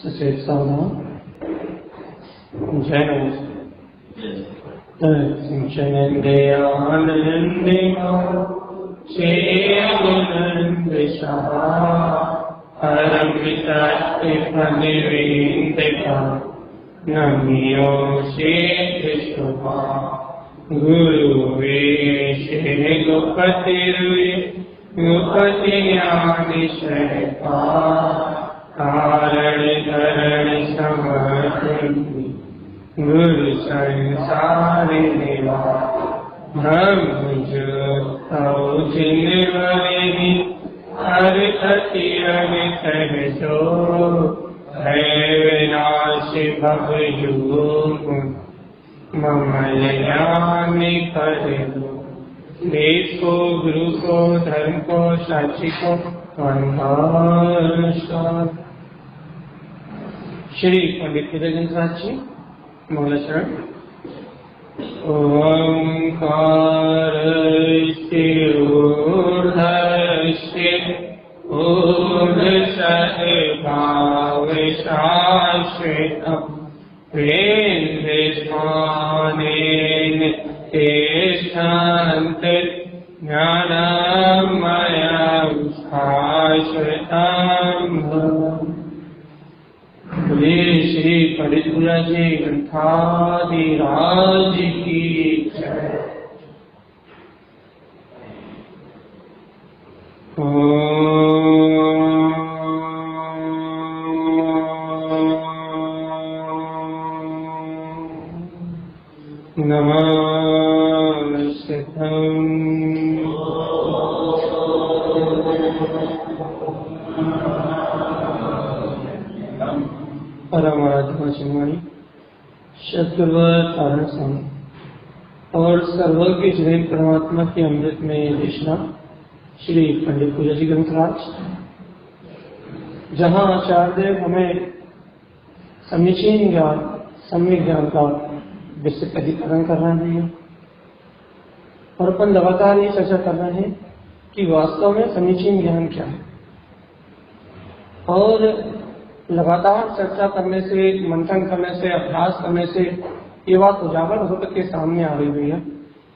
सचेत सावधान जय नमस्ते नमियो शेषुभा गुरुवे श्री गुपति ज्ञानिशयपा कारण करण समर्पि गुरु संसार निवा ब्रह्म जिन्वरि हर अतिरविसो है विनाशि भवयुग मम ज्ञानि कर दो। देश को, गुरु को, धर्म को, साक्षी को नमस्कार। श्री पंडित हृदयनाथ जी मौला शरण। ओंकार ऊर्ध्वभाव शाश्वतम् वेन्द्रस्थानेन तिष्ठन्ति ज्ञानमयं शाश्वतं। श्री पंडित जी ग्रंथादिराज की जय। परमात्मा चिन्मयी सद्गुरु कारण संग और सर्वज्ञ जय परमात्मा की अमृत में देशना श्री पंडित पूजा जी ग्रंथराज, जहाँ आचार्य हमें समीचीन ज्ञान सम्यक ज्ञान का विस्तृत अधिकरण कर रहे हैं और अपन लगातार ये चर्चा कर रहे हैं कि वास्तव में समीचीन ज्ञान क्या है। और लगातार चर्चा करने से, मंथन करने से, अभ्यास करने से ये बात उजागर होकर के सामने आ रही हुई है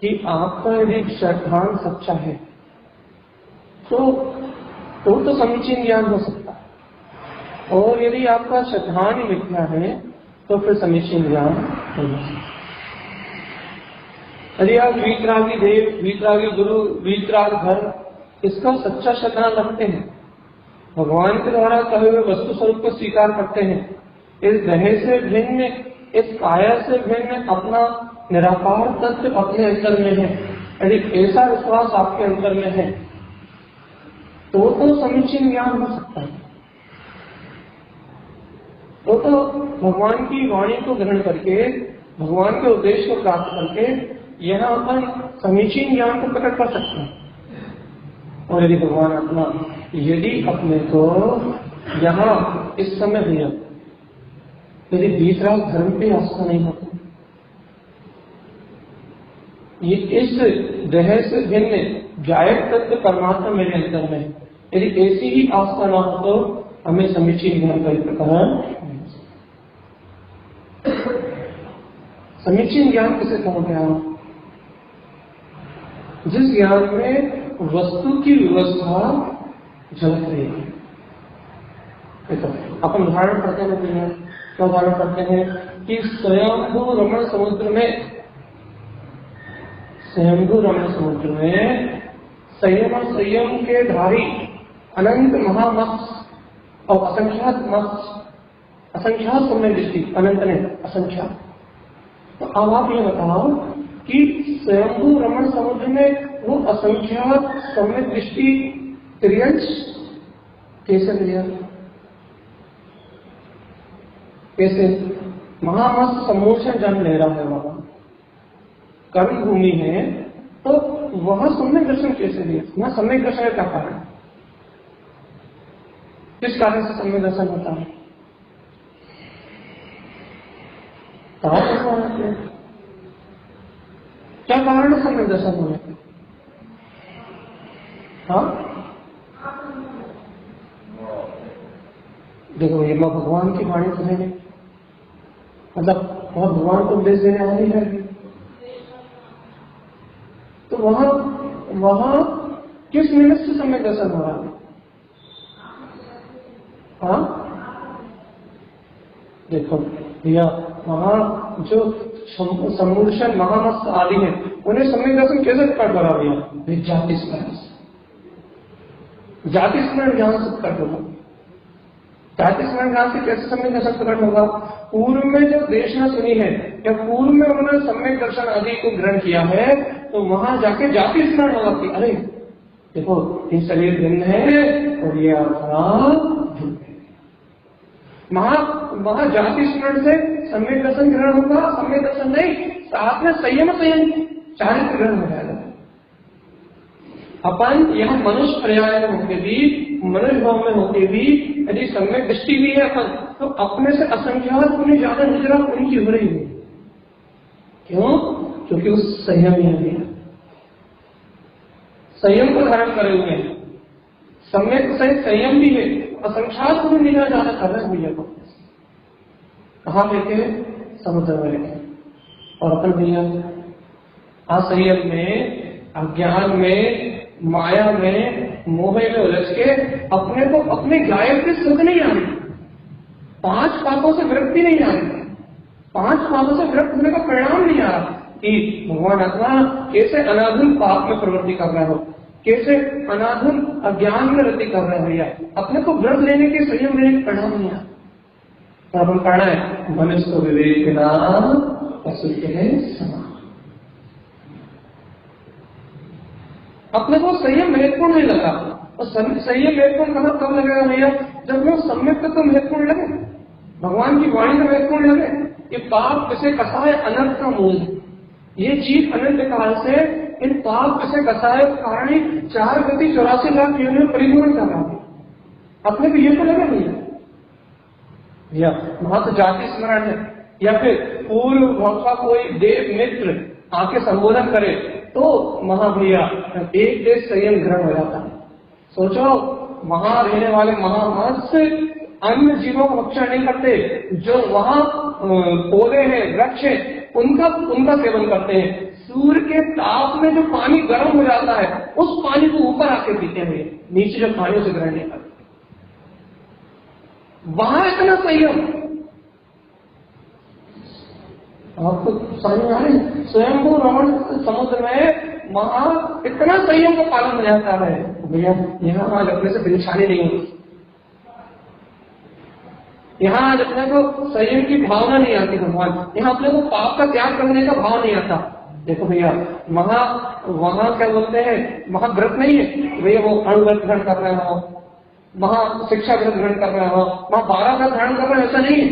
कि आपका यदि श्रद्धान सच्चा है तो समीचीन ज्ञान हो सकता है, और यदि आपका श्रद्धान ही मिथ्या है तो फिर समीचीन ज्ञान हो सकता है। यदि आप वीतरागी देव, वीतरागी गुरु, वीतराग घर इसका सच्चा श्रद्धान रखते हैं, भगवान के द्वारा कहे हुए वस्तु स्वरूप को स्वीकार करते हैं, इस देह से भिन्न, इस काया से भिन्न अपना निराकार तत्व अपने अंतर में है, यदि ऐसा विश्वास आपके अंतर में है तो समीचीन ज्ञान हो सकता है। तो भगवान की वाणी को ग्रहण करके, भगवान के उद्देश्य को प्राप्त करके यहाँ अपन समीचीन ज्ञान को प्रकट कर सकते हैं। और यदि भगवान यदि अपने को यहाँ इस समय भैया यदि वीतराग धर्म पे आस्था नहीं होता, ये इस देह से भिन्न जायक तत्व परमात्मा मेरे अंदर में, यदि ऐसी ही आस्था ना हो तो हमें समीचीन ज्ञान का प्रकरण। समीचीन ज्ञान किसे कहा गया? जिस ज्ञान में वस्तु की व्यवस्था झलक रही है। अपन उदाहरण पढ़ते हैं, क्या उदाहरण पढ़ते हैं कि स्वयंभू रमण समुद्र में संयम के धारी अनंत महामत्स्य और असंख्यात मत्स्य, असंख्यात समय दृष्टि, अनंत ने असंख्यात। तो अब आप ये बताओ कि स्वयंभू रमण समुद्र में वो असंख्यात समय दृष्टि त्रियंश कैसे मिला? कैसे? महामत्स्य समूह जन्म ले रहा है वहां, कर्म भूमि है, तो वहां सम्यक दर्शन कैसे लिया? वहां सम्यक दर्शन का कारण, किस कारण से सम्यक दर्शन होता है? क्या कारण है सम्यक दर्शन होने का? हाँ, देखो ये माँ भगवान की वाणी सुनेंगे, मतलब वहां भगवान को उपदेश देने आ रही है, तो वहां किस निमित्त से सम्यक दर्शन हो रहा है? हाँ देखो भैया, वहां जो सम्मूर्षण महामस्त आदि है उन्हें सम्यक दर्शन कैसे कर रहा भैया? जाति स्मरण, जाति स्मरण ज्ञान से प्रकट होगा। जाति स्मरण ज्ञान से कैसे सम्यक दर्शन प्रकट होगा? पूर्व में जो देशना सुनी है या पूर्व में उन्होंने सम्यक दर्शन आदि को ग्रहण किया है, तो वहां जाके जाति स्मरण होगा कि अरे देखो ये शरीर भिन्न है और ये आत्मा भिन्न है। वहां जाति स्मरण से सम्यक दर्शन ग्रहण होगा, सम्यक दर्शन नहीं, साथ में संयम चारित्र ग्रहण हो जाएगा। अपन यह मनुष्य पर्याय में होके भी, मनुष्य भाव में होके भी यदि सम्यक दृष्टि भी है अपन, तो अपने से असंख्यात उन्हें ज्यादा निजरा उनकी हो रही है। क्यों? क्योंकि उस संयम ही है, संयम को धारण करे हुए हैं, सम्यक सहित संयम भी है, असंख्यात उन्हें निजरा ज्यादा कर रहे हैं भैया को। कहाँ लेके? समुद्र में लेके। और अपन भैया असंयम में, अज्ञान में, माया में, मोह में उलझ के अपने को अपने गायब के सुख नहीं आ रही, 5 पापों से विरक्ति नहीं आ रही, 5 पापों से विरक्त होने का परिणाम नहीं आ रहा कि भगवान आत्मा कैसे अनाधुन पाप में प्रवृत्ति कर रहे हो, कैसे अनाधुन अज्ञान में रति कर रहे हो, या अपने को व्रत लेने के, संयम लेने के परिणाम नहीं आ रहा। तो अपन कहना है मनुष्य विवेक नाम पशु के समान। अपने को संयम महत्वपूर्ण नहीं लगा, और संयम महत्वपूर्ण कब लगेगा भैया? जब वो सम्यक तो महत्वपूर्ण लगे, भगवान की वाणी में महत्वपूर्ण लगे। ये पाप कैसे कसा है? अनर्थ का मूल। ये जीव अनंत काल से इन पाप कैसे कसा है कारण ही 4 गति 84 लाख योनि में परिभ्रमण कर रहा है। अपने को ये तो लगे भैया वहां तो जाति स्मरण है, या फिर पूर्व भाव का कोई देव मित्र आके संबोधन करे तो वहां भैया एक देश संयम ग्रहण हो जाता है। सोचो वहां रहने वाले महामत्स्य अन्य जीवों का भक्षण नहीं करते, जो वहां पौधे हैं, वृक्ष है, उनका सेवन करते हैं। सूर्य के ताप में जो पानी गर्म हो जाता है उस पानी को ऊपर आके पीते हैं, नीचे जो पानी उसे ग्रहण नहीं करते। वहां इतना संयम आपको समझ में आ रही? स्वयंभू रमण समुद्र में वहां इतना संयम का पालन हो जाता है भैया, यहाँ आज अपने से परेशानी नहीं होती, यहाँ आज अपने को संयम की भावना नहीं आती भगवान, यहाँ अपने को पाप का त्याग करने का भाव नहीं आता। देखो भैया वहां क्या बोलते हैं, वहां व्रत नहीं है भैया, वो अणुव्रत ग्रहण कर रहे हो, वहां शिक्षा व्रत ग्रहण कर रहे हो, वहां 12 व्रत धारण कर रहे हो, ऐसा नहीं है।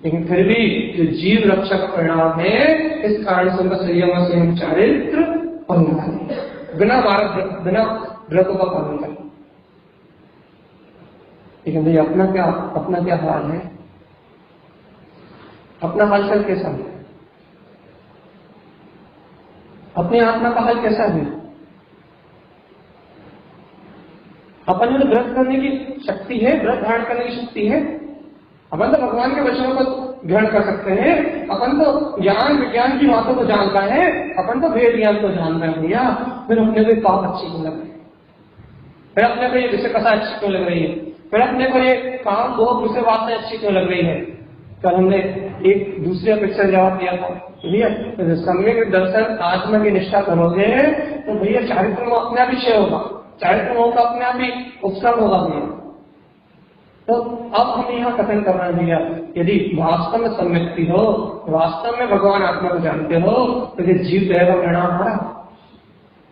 लेकिन फिर भी जो जीव रक्षा का परिणाम है, इस कारण से उनका संयम चारित्र बिना व्रतों का पालन करें। लेकिन भाई अपना क्या हाल है? अपना हालचाल कैसा है? अपनी आत्मा का हाल कैसा है? अपन में व्रत करने की शक्ति है, व्रत धारण करने की शक्ति है, अपन तो भगवान के वचनों को ग्रहण कर सकते हैं, अपन तो ज्ञान विज्ञान की बातों को जानता है, अपन तो वेद ज्ञान को जान रहे हैं भैया, फिर अपने को पाप अच्छी क्यों लग रही है, फिर अपने को ये विषय कथा अच्छी क्यों लग रही है, फिर अपने को ये काम भोग विषय बातें अच्छी क्यों लग रही है? कल हमने एक दूसरे अपेक्षा जवाब दिया था भैया, सम्यक दर्शन आत्मा की निष्ठा करोगे तो भैया चारित्र में अपने आप ही क्षय होगा, चारित्र मोह का अपने आप ही उपक्रम होगा भैया। तो अब हम यहाँ कथन कर रहे हैं भैया, यदि वास्तव में सम्यक्ति हो, वास्तव में भगवान आत्मा को जानते हो, तो ये जीव देह का परिणाम आ रहा,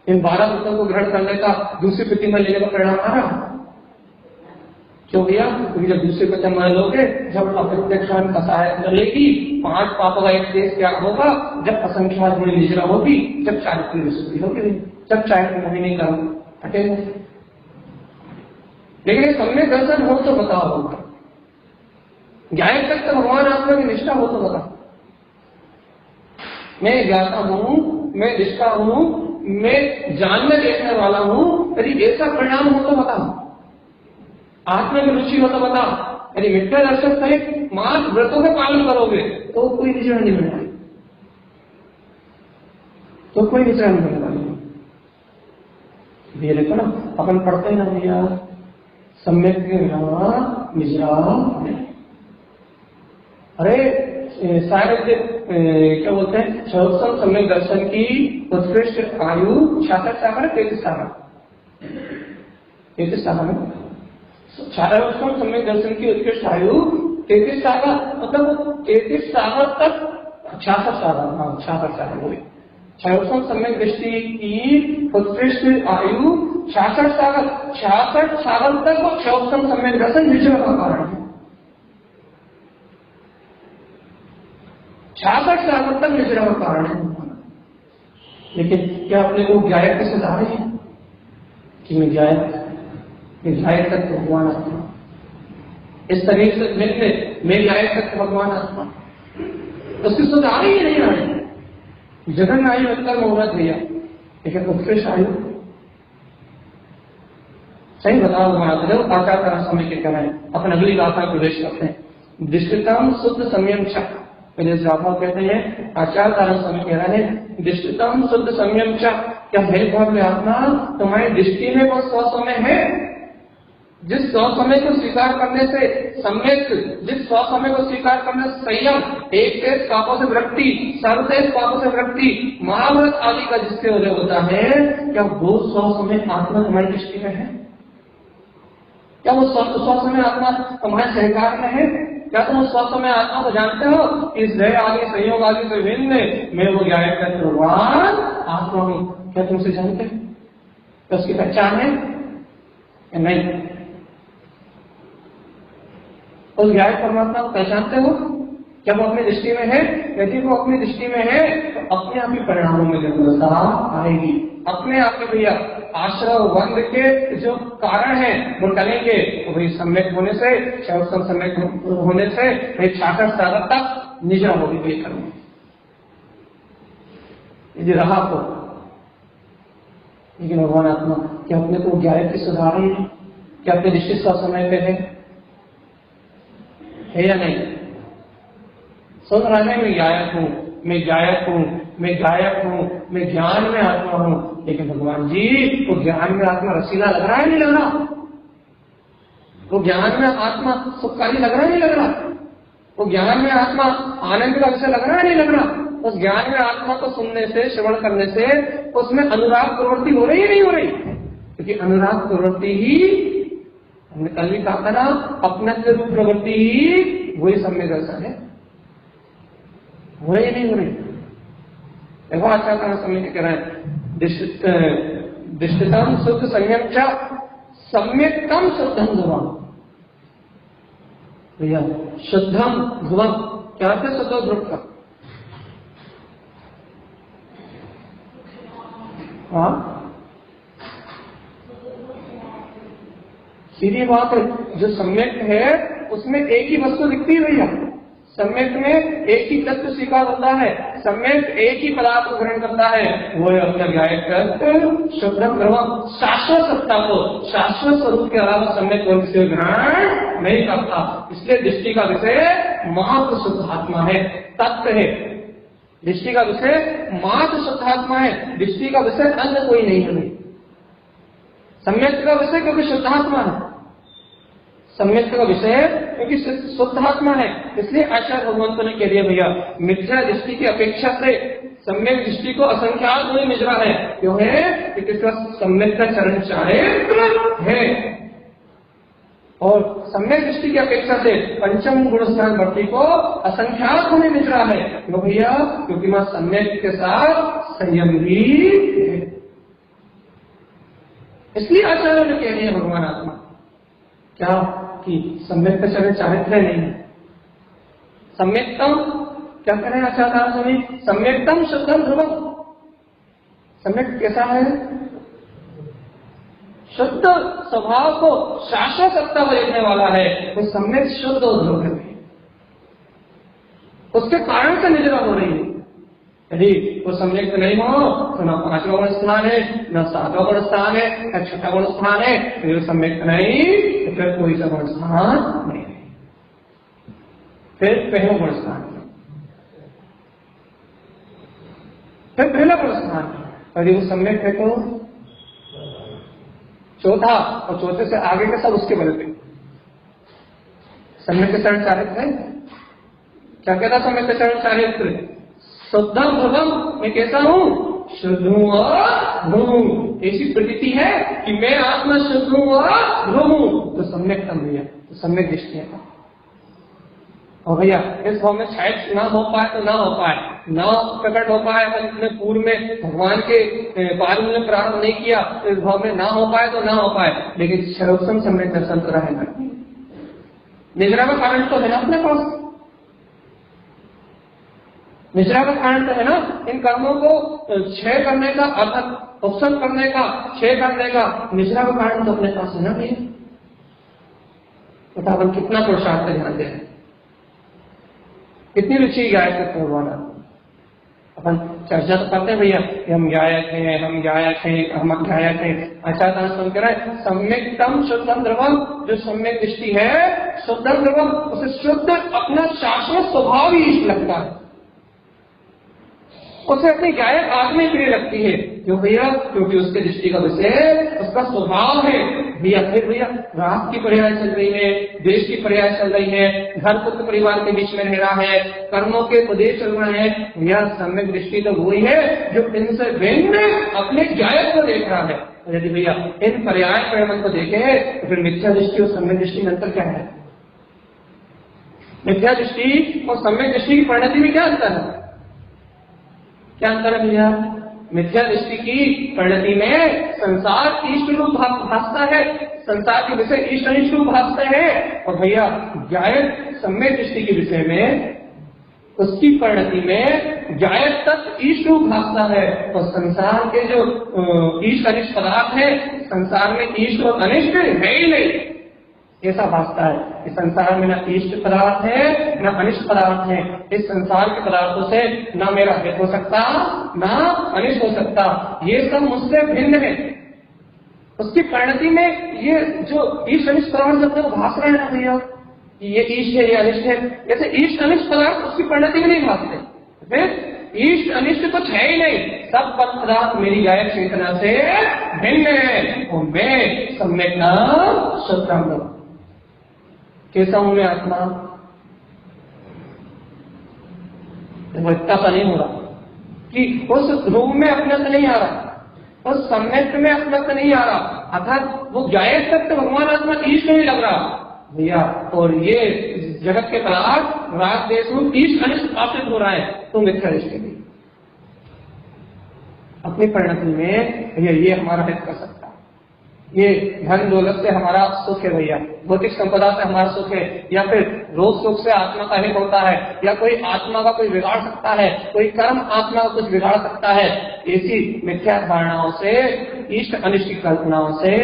इन 12 पुस्तकों को ग्रहण करने का, दूसरी प्रतिमा लेने का परिणाम आ रहा। क्यों भैया? क्योंकि जब दूसरी प्रतिमा लोगे, जब अप्रत्यक्षण कसाय चलेगी, 5 पापों का एक देश क्या होगा, जब असंख्यात गुण निजरा होगी, जब चारित्र विशुद्धि होगी, जब चारित्र नहीं कर्म हटेगा। लेकिन ये सम्यक दर्शन हो तो बताओ, ज्ञान तक तो भगवान आत्मा की निष्ठा हो तो बताओ। मैं ज्ञाता हूं, मैं निष्ठा हूं, मैं जानने देखने वाला हूं, यदि ऐसा परिणाम हो तो बताओ, आत्मा की रुचि हो तो बताओ, यदि मिथ्या दर्शन सहित मात्र व्रतों का पालन करोगे तो कोई निचरा नहीं बनेगा, तो कोई निचरा नहीं बनेगा। ये देखो ना, अपन पढ़ते हैं ना भैया, सम्यक निजरा। अरे शायद क्या बोलते हैं, सर्वोत्तम सम्यक दर्शन की उत्कृष्ट आयु 66 साल है, 33 साल है, 33 साल है। सर्वोत्तम सम्यक दर्शन की उत्कृष्ट आयु 33 साल, मतलब 33 साल तक 66 साल, हाँ 66 साल हुई। सर्वोत्तम सम्यक दृष्टि की उत्कृष्ट आयु 66 साल, 66 साल तक वो सर्वोत्तम सम्यक दर्शन निजरा का कारण है। 66 साल तक निजरा का कारण है। लेकिन क्या अपने को गायक के सुधारे हैं कि मैं गायक तक भगवान आत्मा, इस शरीर से मिलने मैं गायक तक भगवान आत्मा, उसकी सुधार ही नहीं आ रही। जगन आयु अंतर मुहूर्त भैया, लेकिन उत्कृष्ट आयु सही बताओ महाराज, आचार का समय के कह रहे हैं। अपन अगली गाथा प्रवेश करते हैं। दृष्टितम शुद्ध संयम चक्र, पहले गाथा कहते हैं आचार कारण समय कह रहे हैं दृष्टितम शुद्ध संयम चक्र। क्या है भव्य आत्मा, तुम्हारी दृष्टि में वो स्वसमय है, जिस स्वसमय को स्वीकार करने से सम्यक, जिस स्वसमय को स्वीकार करने से संयम, एक से पापों से वृत्ति, सर्वशेष पापों से वृत्ति, महाव्रत आदि का जिससे उदय होता है, क्या वो स्वसमय आत्मा तुम्हारी दृष्टि में है? क्या वो स्वसमय आत्मा तुम्हारे सहकार में है? क्या तुम उस स्वसमय आत्मा को जानते हो? इस दया आदि संयोग आदि से भिन्न मैं वो ज्ञान का भगवान आत्मा हूं। क्या तुम उसे जानते हो? तो उसकी पहचान है या नहीं? उस ज्ञान परमात्मा को पहचानते हो? क्या वो अपनी दृष्टि में है? यदि वो अपनी दृष्टि में है तो अपने आप ही परिणामों में निर्भरता आएगी। अपने आप ही भैया आश्रव बंध के जो कारण है वो टलेंगे। तो भाई सम्यक होने से, सर्वोत्तम सम्यक होने से भाई 66 साल तक निजरा होगी भाई कर्म, यदि रहा तो। लेकिन भगवान आत्मा क्या अपने को ज्ञान की सुधारण, क्या अपने दृष्टि का समय पे है या नहीं? सुन रहे हैं मैं गायक हूं, मैं गायक हूं, मैं गायक हूं, मैं ज्ञान में आत्मा हूं। लेकिन भगवान जी वो ज्ञान में आत्मा रसीला लग रहा है नहीं लग रहा? वो ज्ञान में आत्मा सुखकारी लग रहा है नहीं लग रहा? वो ज्ञान में आत्मा आनंद का विषय लग रहा है नहीं लग रहा? उस ज्ञान में आत्मा को सुनने से, श्रवण करने से उसमें अनुराग प्रवृत्ति हो रही है नहीं हो रही? क्योंकि अनुराग प्रवृत्ति ही, हमने कल भी कहा था ना, अपना रूप प्रवृत्ति ही वही सम्यक दर्शन है। हो रही नहीं हो रही? देखो आचार का समय कह रहे हैं दृष्टितम शुद्ध संयम च सम्यक्तम शुद्धम ध्रुवम। भैया शुद्धम ध्रुवम क्या है? शुद्ध ध्रुव का, हाँ सीधी बात है। जो सम्यक है उसमें एक ही वस्तु दिखती है भैया। सम्यक में एक ही तत्व स्वीकार होता है, सम्यक एक ही पदार्थ को ग्रहण करता है, वो है अपना गायक शुद्धम ध्रुवम। शाश्वत सत्ता को, शाश्वत स्वरूप के अलावा सम्यक को विषय ग्रहण नहीं करता। इसलिए दृष्टि का विषय मात्र शुद्ध आत्मा है, तत्व है। दृष्टि का विषय मात्र शुद्ध आत्मा है, दृष्टि का विषय अन्य कोई नहीं है। सम्यक का विषय क्योंकि शुद्ध आत्मा है, सम्यक का विषय क्योंकि शुद्ध आत्मा है। इसलिए आचार्य भगवंत ने कह दिया भैया मिथ्या दृष्टि की अपेक्षा से सम्यक दृष्टि को असंख्यात में मिजरा है। क्यों है? क्योंकि इसका सम्यक का चरण चारित्र है, और सम्यक दृष्टि की अपेक्षा से पंचम गुण स्थान भक्ति को असंख्यात होने मिजरा है। क्यों भैया? क्योंकि वह सम्यक के साथ संयम भी है। इसलिए आचार्य ने कह दिया भगवान आत्मा क्या कि सम्यक का चरण चारित्र नहीं है। सम्यक्तम क्या करें आचार्य स्वामी? सम्यक्तम शुद्धम ध्रुवम। सम्यक कैसा है? शुद्ध स्वभाव को शाश्वत सत्ता को देखने वाला है, तो सम्यक शुद्ध और ध्रुव है, उसके कारण से निजरा हो रही है। यदि वो सम्यक नहीं हो तो न 5वां गुण स्थान है, न 7वां गुण स्थान है, न 6वां गुण स्थान है। फिर सम्यक नहीं तो फिर कोई सा गुण स्थान नहीं है। फिर पहला गुण स्थान, फिर पहला गुण स्थान, और ये वो सम्यक है तो चौथा, और चौथे से आगे का सब उसके बल पे। सम्यक चरण चारित्र है, क्या कहता सम्यक चरण चारित्र? शुद्धम ध्रुवम, मैं कैसा हूं? शुद्ध हूं और ध्रुव हूं। ऐसी प्रतीति है कि मैं आत्मा शुद्ध हूं और ध्रुव हूं, तो सम्यक तम भैया, तो सम्यक दृष्टि है। और भैया इस भाव में शायद ना हो पाए तो ना हो पाए, ना प्रकट हो पाए, अपन इतने पूर्व में भगवान के पाद में प्रारंभ नहीं किया, तो इस भाव में ना हो पाए तो ना हो पाए, लेकिन सर्वोत्तम सम्यक दर्शन तो रहेगा। निद्रा का कारण तो है ना अपने पास, निद्रा का कारण तो है ना इन कर्मों को क्षय करने का, अर्थात उपसन करने का, क्षय करने का, निद्रा का कारण तो अपने पास है ना भैया। तो अपन कितना पुरुषार्थ पे ध्यान दे, कितनी रुचि गायक भगवान। अपन चर्चा तो करते हैं भैया कि हम गायक हैं, हम गायक हैं, हम गायक हैं। अच्छा सुन कर सम्यक तम शुद्धम ध्रुवम, जो सम्यक दृष्टि है शुद्धम ध्रुवम, उसे शुद्ध अपना शाश्वत स्वभाव ही इष्ट लगता है, उसे अपनी गायक आत्मा प्रिय लगती है। क्यों भैया? क्योंकि उसके दृष्टि का विषय उसका स्वभाव है भैया। फिर भैया राग की पर्याय चल रही है, देश की पर्याय चल रही है, घर पुत्र परिवार के बीच में रह रहा है, कर्मों के उपदेश चल रहे हैं भैया। सम्यक दृष्टि तो वही है जो इनसे भिन्न अपने गायक को देख रहा है। यदि भैया इन पर्याय परिणाम को देखे तो फिर मिथ्या दृष्टि और सम्यक दृष्टि में अंतर क्या है? मिथ्या दृष्टि और सम्यक दृष्टि की परिणति में क्या अंतर है? क्या अंतर है भैया? मिथ्या दृष्टि की परिणति में संसार इष्ट रूप भासता है, संसार के विषय इष्ट अनिष्ट रूप भासता है। और भैया गायक सम्यक दृष्टि के विषय में, उसकी परिणति में गायक तक इष्ट रूप भासता है, और संसार के जो इष्ट अनिष्ट पदार्थ है, संसार में इष्ट और अनिष्ट है ही नहीं, ऐसा भासता है। इस संसार में न इष्ट पदार्थ है न अनिष्ट पदार्थ है। इस संसार के पदार्थों से न मेरा हित हो सकता न अनिष्ट हो सकता, ये सब मुझसे भिन्न है। उसकी परिणति में ये जो इष्ट अनिष्ट पदार्थ अपने को भास रहे हैं भैया, ये इष्ट है ये अनिष्ट है, जैसे इष्ट अनिष्ट पदार्थ उसकी परिणति में नहीं भासते। फिर इष्ट अनिष्ट कुछ है ही नहीं, सब पदार्थ मेरी गायक चेतना से भिन्न है, और मैं सम्यक नाम शुद्धम। कैसा हूं मैं आत्मा? वो इतना सा नहीं हो रहा कि उस रूप में अपना से नहीं आ रहा, उस सम्यक में अपना से नहीं आ रहा, अर्थात वो गायक तक तो भगवान आत्मा इष्ट नहीं लग रहा भैया। और ये जगत के पदार्थ राग देश में इष्ट अनिष्ट स्थापित हो रहा है, तो मिथ्या दृष्टि भी अपनी परिणति में भैया ये हमारा हित कर सकता है। ये धन दौलत से हमारा सुख है भैया, भौतिक संपदा से हमारा सुख है, या फिर रोग सुख से आत्मा का हित होता है, या कोई आत्मा का कोई बिगाड़ सकता है, कोई कर्म आत्मा का कुछ बिगाड़ सकता है। ऐसी मिथ्या धारणाओं से, इष्ट अनिष्ट की कल्पनाओं से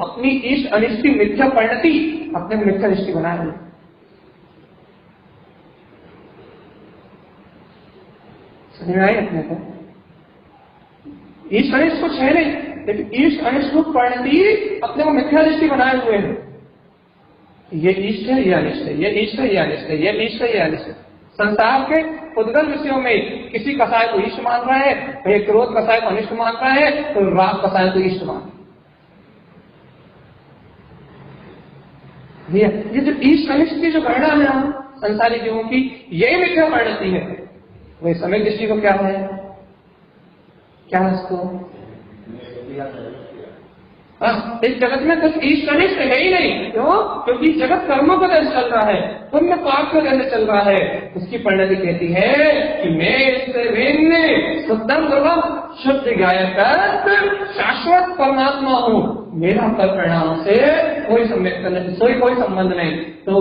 अपनी इष्ट अनिष्ट की मिथ्या परिणति अपने मिथ्या दृष्टि बनाए हुए। समझ में आई अपने को? इष्ट अनिष्ट कुछ है नहीं, लेकिन इष्ट अनिष्ट रूप परिणति अपने को मिथ्या दृष्टि बनाए हुए हैं। ये इष्ट है ये अनिष्ट है, ये इष्ट है ये अनिष्ट है, ये इष्ट है ये अनिष्ट है। संसार के उद्गल विषयों में किसी कसाय को इष्ट मान रहा है, कहीं क्रोध कसाय को अनिष्ट मान रहा है, तो राग कसाय को इष्ट मान। ये जो इष्ट अनिष्ट की जो गणना है हम संसारी जीवों की, यही मिथ्या परिणति है। वही सम्यक दृष्टि को क्या है? क्या है इसको? इस जगत में कुछ इष्ट अनिष्ट है ही नहीं। क्यों? क्योंकि जगत कर्मों का दर्ज चल रहा है, पुण्य पाप का दर्ज चल रहा है। उसकी परिणति कहती है कि मैं इससे भिन्न शुद्धम ध्रुवम, शुद्ध गायक शाश्वत परमात्मा हूँ, मेरा फल परिणाम से कोई कोई संबंध नहीं। तो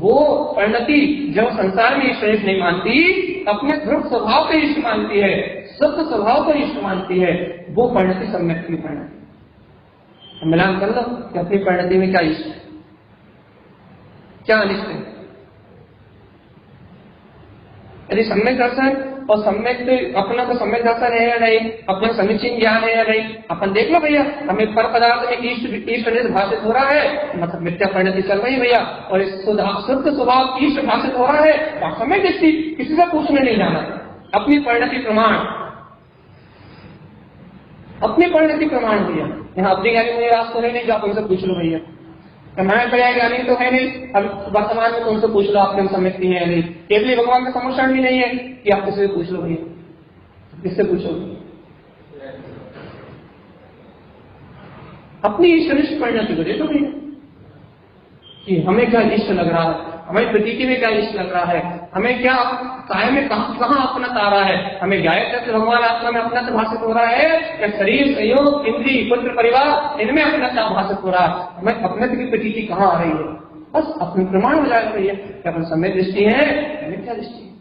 वो परिणति जब संसार में इष्ट अनिष्ट नहीं मानती, अपने ध्रुव स्वभाव को इष्ट मानती है, शुद्ध स्वभाव को इष्ट मानती है, वो परिणति सम्यक की परिणति। मिलान कर लो कि अपनी परिणति में क्या इष्ट है, क्या अनिष्ट है। यदि सम्यक दर्शन और सम्यक अपना को सम्यक दर्शन है या नहीं, अपना समीचीन ज्ञान है या नहीं। अपन देख लो भैया, हमें पर पदार्थ में ईश्वर निष्ठ भाषित हो रहा है, मतलब मिथ्या परिणति चल रही है भैया, और इस शुद्ध स्वभाव ईश्वर भाषित हो रहा है, वास्तव दृष्टि किसी से पूछने नहीं जाना। अपनी परिणति प्रमाण, अपनी परिणति प्रमाण भैया। यहाँ अपनी ज्ञानी मुझे रास तो है नहीं जो आप उनसे पूछ लो भैया, मैं पर्याय ज्ञानी तो है नहीं, अब वर्तमान में तुमसे पूछ लो आपने समझती है या नहीं। केवल भगवान का समर्षण भी नहीं है कि आप किसी से पूछ लो भैया, किससे पूछो? अपनी ईश्वरिष्ठ परिणति को देखो भैया कि हमें क्या इष्ट लग रहा है, हमें प्रतीति में क्या इष्ट लग रहा है, हमें क्या काय में कहाँ अपना तारा है, हमें गायत्री भगवान आत्मा में अपना भाषित हो रहा है या शरीर संयोग इंद्रिय पुत्र परिवार इनमें अपना भाषित हो रहा है, हमें अपने की प्रतीति कहाँ आ रही है। बस अपनी प्रमाण हो जाएगा भैया कि अपन समय दृष्टि है मिथ्या दृष्टि है,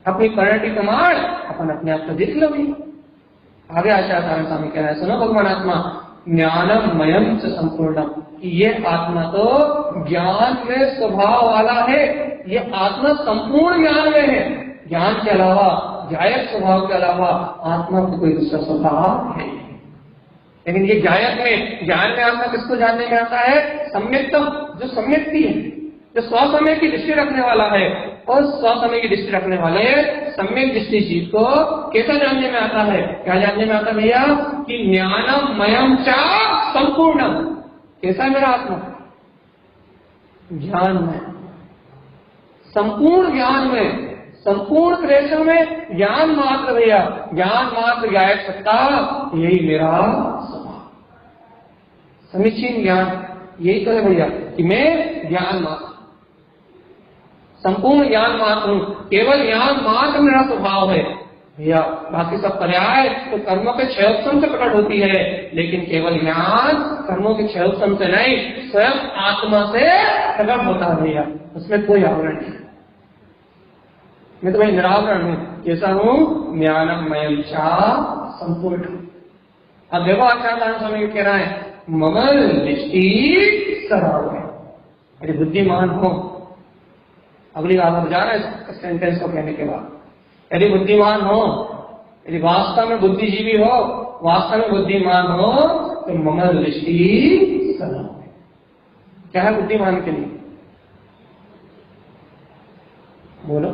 अपनी परिणति प्रमाण अपन अपने आप को देख लो भैया। आगे आचार्य स्वामी कह रहे हैं, सुनो भगवान आत्मा ज्ञानमयम से संपूर्णम, ये आत्मा तो ज्ञान में स्वभाव वाला है, ये आत्मा संपूर्ण ज्ञान में है। ज्ञान के अलावा, जायक स्वभाव के अलावा आत्मा को कोई दूसरा स्वभाव है। लेकिन ये जायक में, ज्ञान में आत्मा किसको जानने में आता है? सम्यक्तम, जो सम्यक्ति है, जो स्वसमय की दृष्टि रखने वाला है, और स्वसमय की दृष्टि रखने वाले सम्यक दृष्टि जीव को कैसा जानने में आता है? क्या जानने में आता है भैया? कि ज्ञानमयम च संपूर्णम। कैसा है मेरा आत्मा? ज्ञान में, संपूर्ण ज्ञान में, संपूर्ण क्रिएशन में ज्ञान मात्र भैया, ज्ञान मात्र गायक सत्ता, यही मेरा स्वभाव, समीचीन ज्ञान यही तो है भैया कि मैं ज्ञान मात्र, संपूर्ण ज्ञान मात्र हूं, केवल ज्ञान मात्र मेरा स्वभाव है भैया। बाकी सब पर्याय तो कर्मों के क्षयोत्सम से प्रकट होती है, लेकिन केवल ज्ञान कर्मों के क्षयोत्सम से नहीं, स्वयं आत्मा से प्रकट होता है भैया, उसमें कोई आवरण नहीं। मैं तो भाई निरावरण हूं, कैसा हूं? ज्ञानमयम च संपूर्ण। अब देखो आचार्य स्वामी कह रहा है, ममल दृष्टि सराव है, यदि बुद्धिमान हो, अगली बात अब जा रहा है सेंटेंस को कहने के बाद, यदि बुद्धिमान हो, यदि वास्तव में बुद्धिजीवी हो, वास्तव में बुद्धिमान हो, तो ममल दृष्टि सराव है। क्या है बुद्धिमान के लिए? बोलो।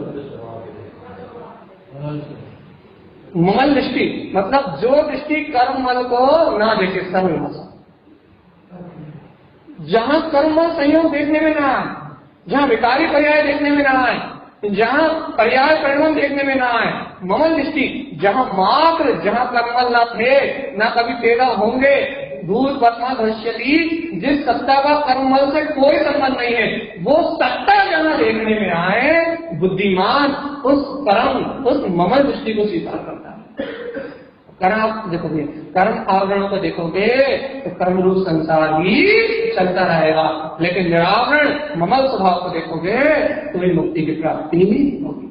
ममल दृष्टि मतलब जो दृष्टि कर्मल को ना देखे, सरल भाषा, जहां कर्म संयोग देखने में ना आए, जहां विकारी पर्याय देखने में ना आए, जहां पर्याय परिणाम देखने में ना आए, ममल दृष्टि जहां मात्र, जहां कर्मल ना थे, ना कभी पैदा होंगे, भूत वर्तमान भविष्यति, जिस सत्ता का कर्मल से कोई संबंध नहीं है, वो सत्ता जहां देखने में आए, बुद्धिमान उस परम, उस ममल दृष्टि को स्वीकार करता है। कर्म आप देखोगे, कर्म आवरणों को देखोगे तो कर्म रूप संसार ही चलता रहेगा, लेकिन निरावरण ममल स्वभाव को देखोगे तो ही मुक्ति की प्राप्ति होगी।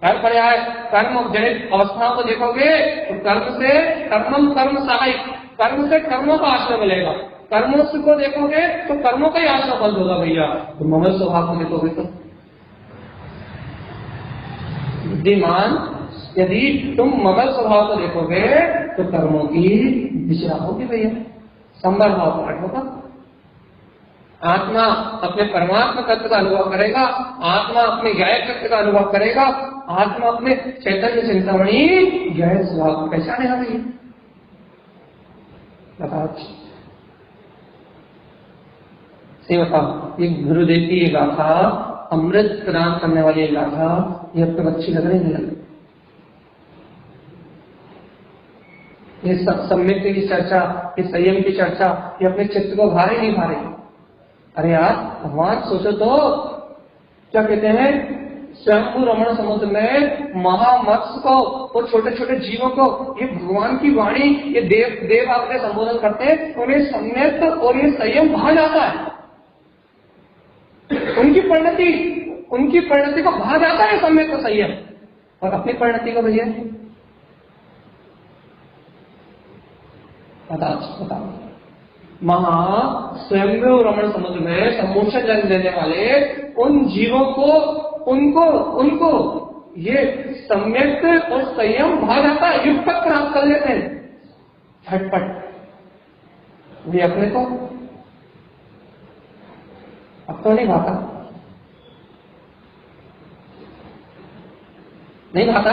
हर पर्याय कर्म जनित अवस्थाओं को देखोगे तो कर्म से कर्मम कर्म सहायक, कर्म से कर्मों का आश्रय मिलेगा, कर्मों को देखोगे तो कर्मों का ही आश्रय बंद होगा भैया। तो ममल स्वभाव को देखोगे तो बुद्धिमान, यदि तुम ममल स्वभाव को देखोगे तो कर्मों की दिशा होगी भैया, संबर भाव प्रकट होगा। आत्मा अपने परमात्मा तत्व का अनुभव करेगा, आत्मा अपने गायक तत्व का अनुभव करेगा, आत्मा अपने चैतन्य चिंतामणि गायक स्वभाव को पहचानेगा भैया। बताओ सही बताओ, ये गुरुदेव की ये गाथा, अमृत प्रदान करने वाली ये गाथा, ये अब तक अच्छी लग रही नहीं लग रही? ये सम्यक्ति की चर्चा, ये संयम की चर्चा, ये अपने चित्त को भारे नहीं भारे? अरे यार भगवान सोचो तो, क्या कहते हैं, स्वयंभू रमण समुद्र में महामत्स्य को और छोटे छोटे जीवों को ये भगवान की वाणी, ये देव आपने संबोधन करते हैं, उन्हें सम्यक और ये संयम भा जाता है, उनकी परिणति को भा जाता है सम्यक को संयम, और अपनी परिणति को भैया बताओ। महा स्वयंभू रमण समुद्र में सम्मोचन जन्म देने वाले उन जीवों को, उनको ये सम्यक और संयम भाग जाता है, युग तक प्राप्त कर लेते हैं झटपट। भी अपने को अब तो नहीं भाता, नहीं भाता,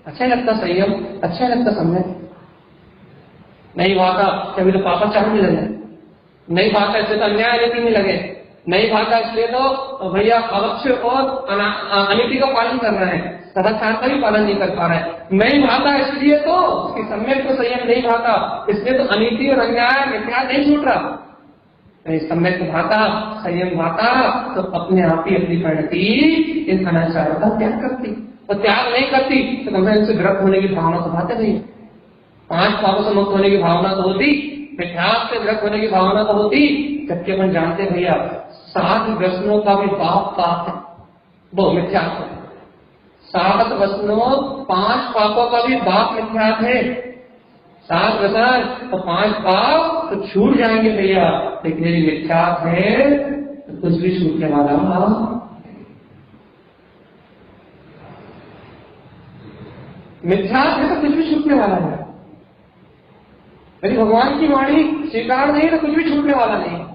अच्छा नहीं लगता संयम, अच्छा नहीं लगता सम्यक, नहीं भाता कभी तो पापा चाहने लगे, नहीं भाता इसलिए तो अन्याय नीति में लगे, नहीं भाता इसलिए तो भैया अवश्य और अनीति का पालन कर रहे हैं, सदाचार का भी पालन नहीं कर पा रहे हैं। नहीं भाता इसलिए तो कि सम्यक तो संयम नहीं भाता, इसलिए तो अनीति और अन्याय मिथ्या नहीं छूट रहा। सम्यक भाता, संयम भाता तो अपने आप ही अपनी परिणति इन अनाचार का त्याग करती, और त्याग नहीं करती तो कम से इनसे ग्रस्त होने की भावना तो भाते नहीं। 5 पापों से मुक्त होने की भावना तो होती, मिथ्यात्व से ग्रस्त होने की भावना तो होती, जबकि अपन जानते भैया 7 व्यसनों का भी बाप पाप है वो मिथ्यात्व। 7 व्यसनों 5 पापों का भी बाप मिथ्यात्व है। 7 व्यसन और 5 पाप तो छूट जाएंगे भैया, लेकिन यदि मिथ्यात्व है तो कुछ भी छूटने वाला। मिथ्यात्व है तो कुछ भी छूटने वाला है। यदि भगवान की वाणी स्वीकार नहीं है तो कुछ भी छूटने वाला नहीं है।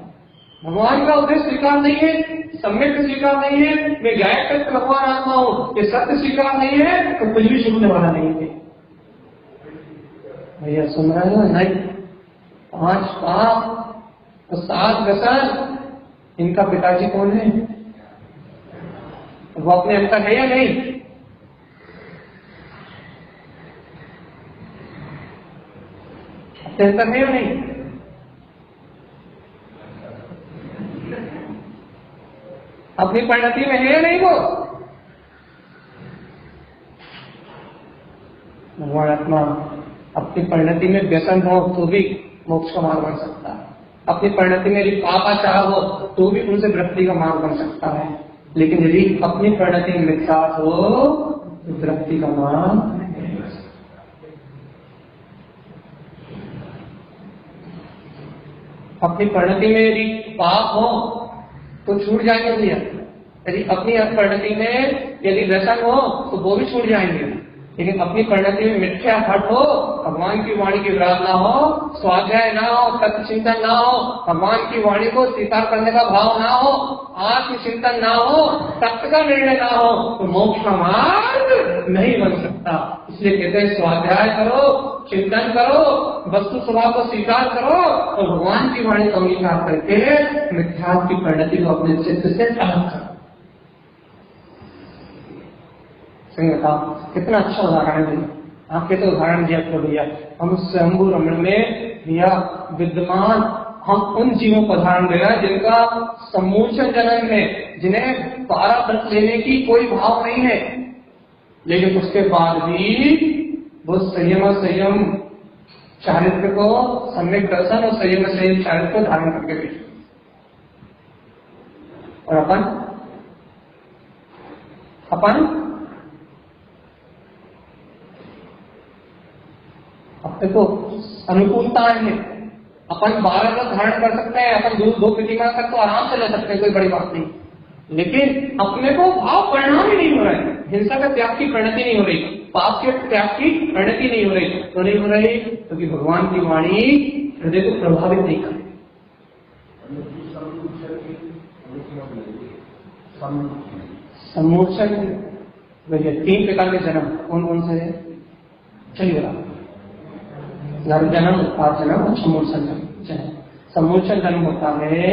भगवान का उद्देश्य स्वीकार नहीं है, सम्यक स्वीकार नहीं है, मैं गायक भगवान आत्मा हूं, ये सत्य स्वीकार नहीं है तो कुछ भी छूटने वाला नहीं है। भैया सुन रहे हो? नहीं, 5 पाप और 7 व्यसन, इनका पिताजी कौन है? वो अपने अंतर है या नहीं? अपने अंतर है या नहीं? अपनी परिणति में है या नहीं वो? भगवान आत्मा अपनी परिणति में व्यसन हो तो भी मोक्ष का मार्ग बन सकता है, अपनी परिणति में यदि पापाचार हो तो भी उनसे वृत्ति का मार्ग बन सकता है, लेकिन यदि अपनी परिणति में मिथ्यात्व हो तो वृत्ति का मार्ग नहीं बन सकता। अपनी परिणति में यदि पाप हो तो छूट जाएंगे भैया, यदि अपनी परिणति में यदि व्यसन हो तो वो भी छूट जाएंगे, लेकिन अपनी परिणति में मिथ्या हट हो, भगवान की वाणी की विराध ना हो, स्वाध्याय ना हो, तत्व चिंतन ना हो, भगवान की वाणी को स्वीकार करने का भाव ना हो, आत्मचिंतन ना हो, तत्व का निर्णय ना हो तो मोक्ष का मार्ग नहीं बन सकता। इसलिए कहते हैं स्वाध्याय करो, चिंतन करो, वस्तु स्वभाव को स्वीकार करो और भगवान की वाणी को अंगीकार करके मिथ्यात्व की परिणति को अपने चित्त से अलग करो। कितना अच्छा उदाहरण है, आपके तो उदाहरण दिया तो भैया हम स्वयंभू रमण में भैया विद्यमान हम उन जीवों को उदाहरण दे रहे हैं जिनका सम्मोचन जन्म में, जिन्हें 12 व्रत लेने की कोई भाव नहीं है, लेकिन उसके बाद भी वो संयम चारित्र को, सम्यक दर्शन और संयम चारित्र को धारण करके बैठे। और अपन अपने को अनुकूलताएं हैं, अपन 12 व्रत धारण कर सकते हैं, अपन 2 प्रतिमा तक तो आराम से ले सकते हैं, कोई बड़ी बात नहीं, लेकिन अपने को भाव परिणाम ही नहीं हो रहा है, हिंसा का त्याग की परिणति नहीं हो रही, पाप के त्याग की परिणति नहीं हो रही, तो नहीं हो रही क्योंकि भगवान की वाणी हृदय को प्रभावित नहीं कर। सम्मोचन 3 प्रकार के जन्म कौन कौन से है? चलिए, नर जन्म, उत्पाद जन्म और सम्मोचन जन्म। सम्मोचन जन्म होता है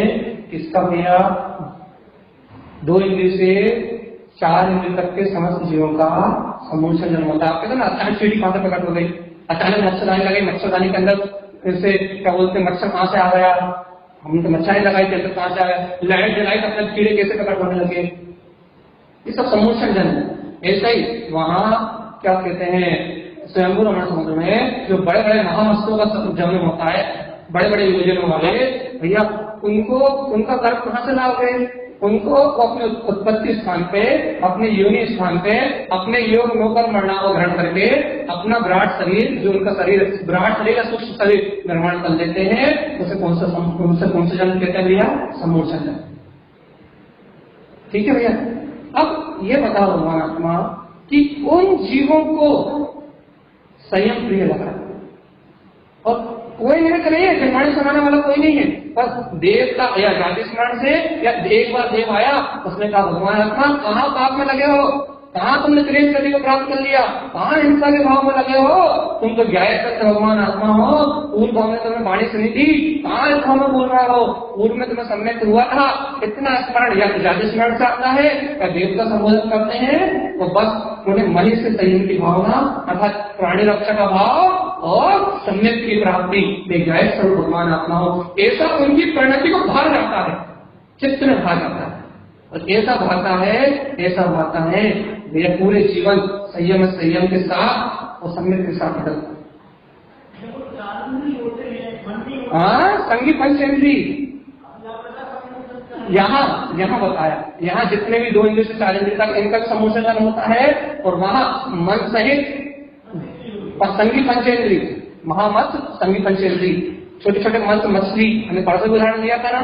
किसका भैया? 2 इंद्रिय से 4 इंद्रिय तक के समस्त जीवों का सम्मोचन जन्म होता है। आपके तो ना अचानक चींटी कहां से प्रकट हो गई, अचानक मच्छरदानी लगाई, मच्छरदानी के अंदर से क्या बोलते हैं मच्छर कहां से आ गया, हमने तो मच्छर लगाई थे तो कहां से आ गया, लाइट जलाई तो अपने कीड़े कैसे प्रकट होने लगे, ये सब सम्मोचन जन्म है। ऐसा ही वहां क्या कहते हैं स्वयंभू रमण समुद्र में जो बड़े बड़े महामस्तों का जन्म होता है, बड़े बड़े योजनों वाले भैया, उनको उनका गर्भ कहां से लाओगे? उनको अपने उत्पत्ति स्थान पे, अपने योनि स्थान पे, अपने योग नौकर मरना को ग्रहण करके अपना विराट शरीर, जो उनका शरीर विराट शरीर या सूक्ष्म शरीर निर्माण कर लेते हैं, उसे कौन सा जन्म कहते हैं भैया? सम्मोचन जन्म। ठीक है भैया। अब ये बताओ भगवान आत्मा कि उन जीवों को संयम प्रिय लग रहा है। और कोई निमित्त नहीं है, जन्माने समाने वाला कोई नहीं है, बस देव का या जाति स्मरण से, या एक बार देव आया, उसने कहा भगवान आत्मा कहाँ पाप में लगे हो, कहाँ तुमने क्लेश गति को प्राप्त कर लिया, कहाँ हिंसा के भाव में लगे हो, तुम तो ज्ञात करते भगवान आत्मा हो, पूर्व भाव में तुम्हें वाणी सुनी थी, कहाँ इस भाव में बोल रहा हो, पूर्व में तुम्हें सम्यक हुआ था, इतना स्मरण या जाति स्मरण से आता है या देव का संबोधन करते हैं, तो बस उन्हें मनी से संयम की भावना अर्थात प्राणी रक्षा का भाव और सम्यक की प्राप्ति ज्ञात स्वरूप भगवान आत्मा हो, ऐसा उनकी परिणति को भार जाता है, चित्त में भार जाता है। और ऐसा भाता है मेरा पूरे जीवन संयम के साथ और सम्यक के साथ बदलता है। संगी पंचेंद्री यहाँ बताया, यहाँ जितने भी 2 इंद्रिय से 4 इंद्रिय तक इनका सम्मोचन होता है, और वहाँ मन सहित और संगी पंचेंद्री, महामत संगी पंचेंद्री, छोटे छोटे मंत्र मछली, हमने परसों उदाहरण दिया था ना,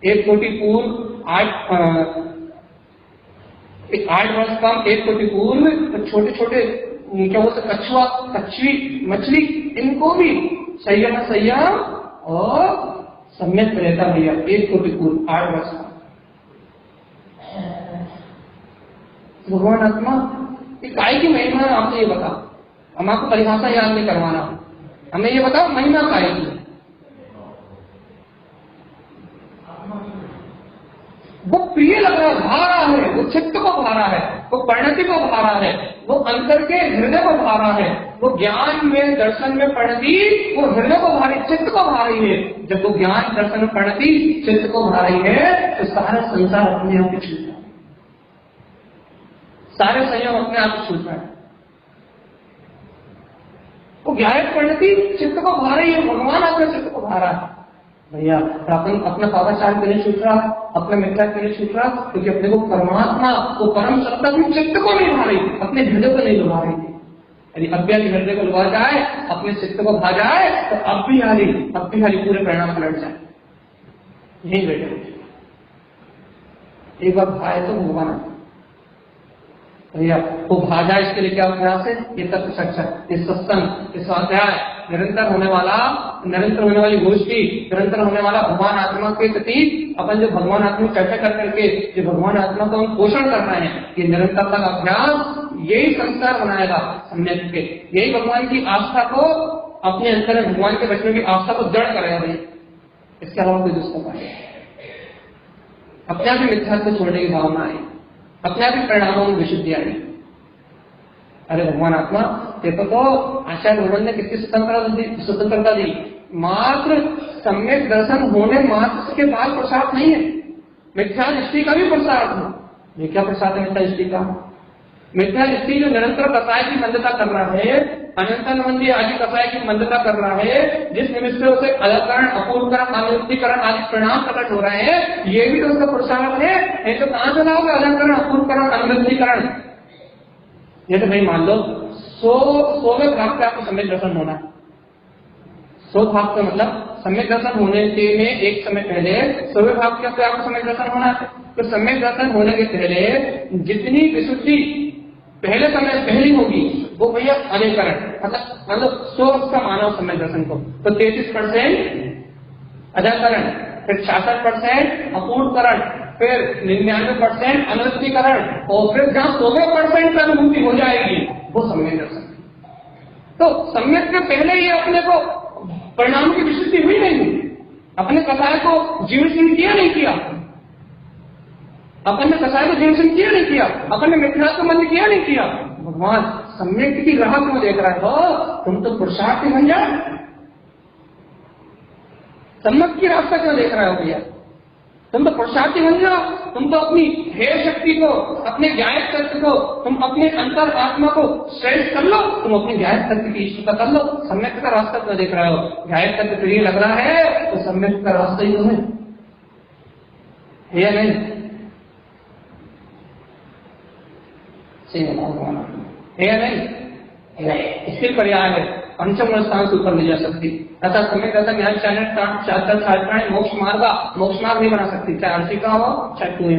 1 कोटि पूर्व 8 वर्ष कम 1 कोटि पूर्व, तो छोटे छोटे क्या बोलते कछुआ कछवी मछली, इनको भी संयम और सम्यक रहता भैया 1 कोटि पूर्व 8 वर्ष का। भगवान आत्मा काय की महिमा है, आपने ये बताओ, हम आपको परिभाषा याद नहीं करवाना, हमें ये बताओ महिमा काय की। वो प्रिय लग रहा है, भारा है, वो चित्त को भारा है, वो परिणति को भारा है, वो अंतर के हृदय को भारा है, वो ज्ञान में दर्शन में परिणति वो हृदय को भारी, चित्त को भारी है। जब वो ज्ञान दर्शन में परिणति चित्त को भारी है, तो सारा संसार अपने आप छूट रहा है, सारे संयम अपने आप छूट रहा है। वो ज्ञान परिणति चित्त को भारी है, भगवान अपने चित्त को भारा है भैया। अपन अपना पापाचार के लिए छूट रहा, अपने मिथ्या के लिए छूट रहा, क्योंकि अपने को परमात्मा को परम सत्ता की चित्त को नहीं भा रही, अपने हृदय को नहीं लुभा रही। यदि अभ्यास हृदय को लुभा जाए, अपने चित्त को भा जाए, तो अब भी हारी पूरे परिणाम पलट जाए। यही बेटे एक बार भाए तो भगवान भैया वो भाजा, इसके लिए क्या प्रयास है, ये तत्व सच्चा, ये सत्संग, ये स्वाध्याय, निरंतर होने वाली गोष्ठी, निरंतर होने वाला भगवान आत्मा के प्रति अपन जो भगवान आत्मा की चर्चा कर करके जो भगवान आत्मा का हम पोषण कर रहे हैं, ये निरंतरता का अभ्यास यही संस्कार बनाएगा सम्यक के, यही भगवान की आस्था को अपने अंतर में, भगवान के बचने की आस्था को दृढ़ करेगा भाई। इसके अलावा कोई दूसरा उपाय अपने आप ही मिथ्या को छोड़ने की भावना आई, अपने आप ही परिणामों में विशुद्धि आई। अरे भगवान आत्मा देखो तो आचार्य भगवान ने कितनी स्वतंत्रता दी, मात्र सम्यक दर्शन होने मात्र के बाद प्रसाद नहीं है, मिथ्या दृष्टि का भी प्रसाद है। ये क्या प्रसाद है मिथ्या दृष्टि का? मिथ्या दृष्टि जो निरंतर कसाय की मंदता कर रहा है, अनंतानुबंधी आदि कसाय की मंदता कर रहा है, जिस निमित्त से उसे अलकरण, अपूर्वकरण, अनुवृत्तिकरण आदि परिणाम प्रकट हो रहे हैं, ये भी तो उसका प्रसाद है। नहीं तो कहां से लाओगे अलकरण, अपूर्वकरण, अनुवृत्तिकरण? ये तो भाई मान लो 100वें भाग पे आपको सम्यक दर्शन होना है। 100 भाग का मतलब सम्यक दर्शन होने के में एक समय पहले 100वें भाग के आपको सम्यक दर्शन होना है। तो सम्यक दर्शन होने के पहले जितनी विशुद्धि पहली होगी वो भैया अनेकरण, मतलब 100 का मानव सम्यक दर्शन को, तो 33% अजाकरण, फिर 66% अपूर्वकरण, फिर 99% अनुवृत्तिकरण, और फिर जहां 100% का अनुभूति हो जाएगी वो सम्यक दर्शन। तो सम्यक के पहले ही अपने को परिणाम की विशुद्धि हुई नहीं, अपने कसाय को जीवन किया नहीं किया, अपन ने कसाय को जीवन किया नहीं किया, अपन ने मिथ्या को मंद किया नहीं किया। भगवान सम्यक की राह क्यों देख रहा है? हो तुम तो पुरुषार्थ बन जाओ, सम्यक की रास्ता क्यों देख रहे हो भैया? तुम तो पुरुषार्थी बन जाओ, तुम तो अपनी हेय शक्ति को, अपने ज्ञायक तत्व को, तुम अपने अंतर आत्मा को श्रेष्ठ कर लो, तुम अपने ज्ञायक तत्व की इष्टता कर लो। सम्यक का रास्ता क्यों देख रहे हो? ज्ञायक तत्व तो ये लग रहा है तो सम्यक का रास्ता ही तो है या नहीं? सही बताओ है या नहीं? इसके पर्याय है पंचम स्थान से ऊपर ले जा सकती। ऐसा सम्यक दर्शन ज्ञान चारित्राणि मोक्ष मार्ग नहीं बना सकती, चाहे अर्चिका हो चाहे तू हो,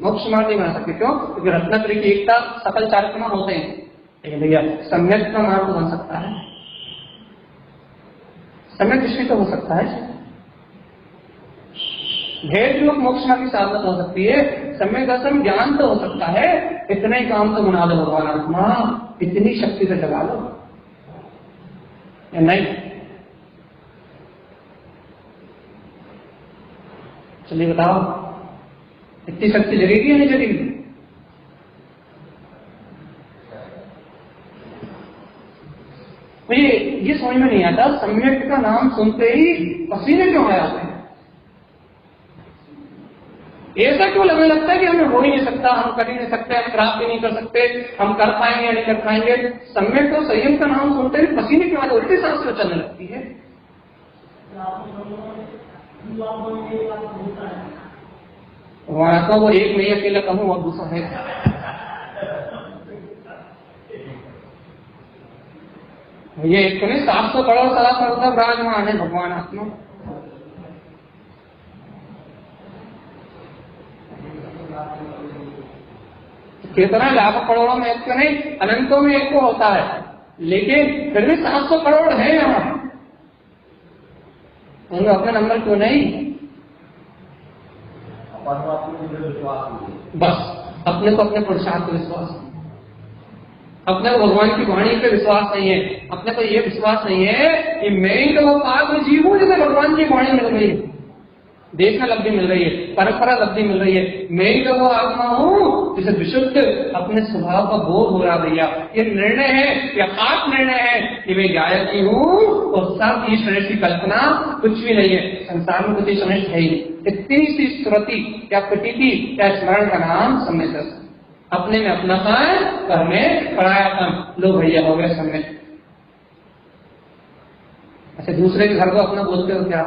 मोक्ष मार्ग नहीं बना सकती। क्यों? क्योंकि रत्नाकरी की एकता सकल चारित्रमा होते हैं, लेकिन भैया सम्यक का मार्ग बन सकता है, सम्यक दृष्टि तो हो सकता है, भेद योग मोक्ष की साधना हो सकती है, सम्यक दर्शन ज्ञान तो हो सकता है। इतना ही काम तो बना लो भगवान आत्मा, इतनी शक्ति से जगा लो या नहीं? चलिए बताओ, इतनी शक्ति जगेगी या नहीं जगेगी? ये समझ में नहीं आता, सम्यक का नाम सुनते ही पसीने क्यों आ जाते हैं? ऐसा क्यों लगने लगता है कि हमें हो ही नहीं सकता, हम कर ही नहीं सकते, हम प्राप्त ही नहीं कर सकते, हम कर पाएंगे या नहीं कर पाएंगे? सम्यक तो संयम का नाम सुनते ही पसीने क्यों आते, उल्टी सांस क्यों चलने लगती है? वहां वो एक नहीं अकेला कहूँ और दूसरा है। ये एक तो नहीं, 700 करोड़ सदा सर्वदा विराजमान है भगवान आत्मा। कितना लाखों करोड़ों में एक तो नहीं, अनंतों में एक को होता है, लेकिन फिर भी 700 करोड़ है यहाँ। उनका अपना नंबर क्यों नहीं? बस अपने को अपने पुरुषार्थ पर विश्वास, अपने को भगवान की वाणी पे विश्वास नहीं है, अपने को ये विश्वास नहीं है कि मैं ही तो वो पात्र जीव हूं जिसे भगवान की वाणी मिल रही है, देखना लब्धि मिल रही है, परंपरा लब्धि मिल रही है। मैं ही तो वो आत्मा हूँ जिसे विशुद्ध अपने स्वभाव का बोध हो रहा। भैया ये निर्णय है, यथार्थ निर्णय है कि मैं गायक ही हूँ और सब ईश्वर की कल्पना कुछ भी नहीं है, संसार में कुछ ईश्वर है ही नहीं। इतनी सी स्मृति या प्रतीति या स्मरण का नाम सम्यक दर्शन। अपने में अपना काम, पर में पराया काम। लो भैया हो गए सम्यक। अच्छा, दूसरे के घर को अपना बोलते हो क्या?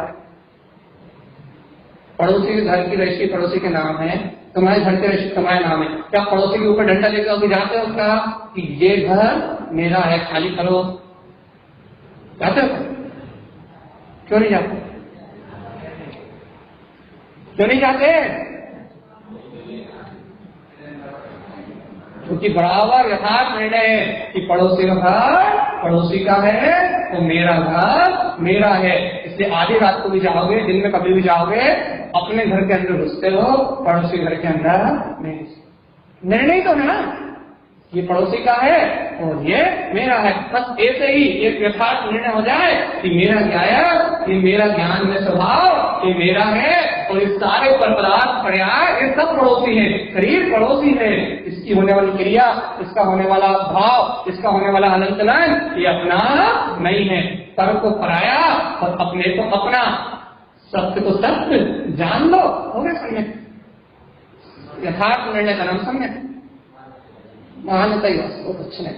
पड़ोसी के घर की रजिस्ट्री पड़ोसी के नाम है, तुम्हारे घर के रजिस्ट्री तुम्हारे नाम है। क्या पड़ोसी के ऊपर डंडा लेकर अभी जाते हो क्या कि ये घर मेरा है, खाली करो? जाते हो? क्यों नहीं जाते? क्यों नहीं जाते? क्योंकि बराबर यथार्थ निर्णय है कि पड़ोसी का घर पड़ोसी का है, तो मेरा घर मेरा है। इसलिए आधी रात को भी जाओगे, दिन में कभी भी जाओगे, अपने घर के अंदर घुसते हो, पड़ोसी घर के अंदर नहीं। निर्णय तो है ना, ये पड़ोसी का है और ये मेरा है। बस ऐसे ही एक यथार्थ निर्णय हो जाए कि मेरा ज्ञान, ये मेरा ज्ञान में स्वभाव, ये मेरा है और इस सारे पर पदार्थ पर्याय ये सब पड़ोसी है। शरीर पड़ोसी है, इसकी होने वाली क्रिया, इसका होने वाला भाव, इसका होने वाला अनंतनायन ये अपना नहीं है। पर को पराया और अपने को अपना, सत्य को सत्य जान लो, हो गए सम्यक। यथार्थ निर्णय का नाम सम्यक। महानता ही बस, बहुत अच्छे नहीं।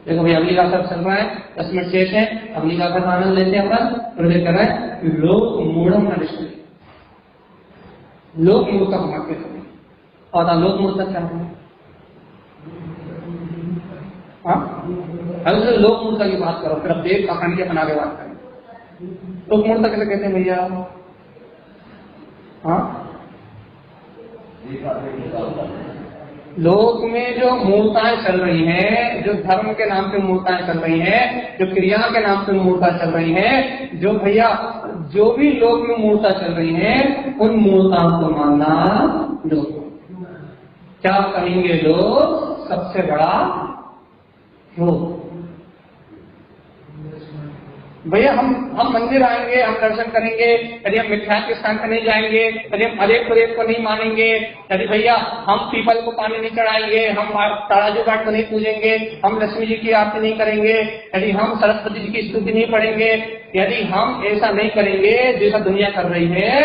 देखो भाई अगली गाथा चल रहा है, 10 मिनट शेष है, अगली गाथा का आनंद लेते हैं अपन। हृदय कर रहे हैं लोक मूढ़म न विष्णु, लोक मूर्ता मानते हैं। और लोक मूर्ता क्या है? अगर लोक मूर्ता की बात करो, फिर अब देव पाखंड के बना के बात करें। लोक मूर्ता कैसे कहते हैं भैया? हाँ, लोक में जो मूर्ताएं चल रही हैं, जो धर्म के नाम पे मूर्ताएं चल रही हैं, जो क्रिया के नाम पे मूर्ता चल रही हैं, जो भैया जो भी लोक में मूर्ता चल रही हैं, उन मूर्ताओं को मानना लोक। क्या कहेंगे लोग? सबसे बड़ा लोक। भैया हम मंदिर आएंगे, हम दर्शन करेंगे, यदि हम मिथ्या के स्थान पर नहीं जाएंगे, यदि हम अरेक को नहीं मानेंगे, यदि भैया हम पीपल को पानी नहीं चढ़ाएंगे, हम तराजू घाट को नहीं पूजेंगे, हम लक्ष्मी जी की आरती नहीं करेंगे, यदि हम सरस्वती जी की स्तुति नहीं पढ़ेंगे, यदि हम ऐसा नहीं करेंगे जैसा दुनिया कर रही है,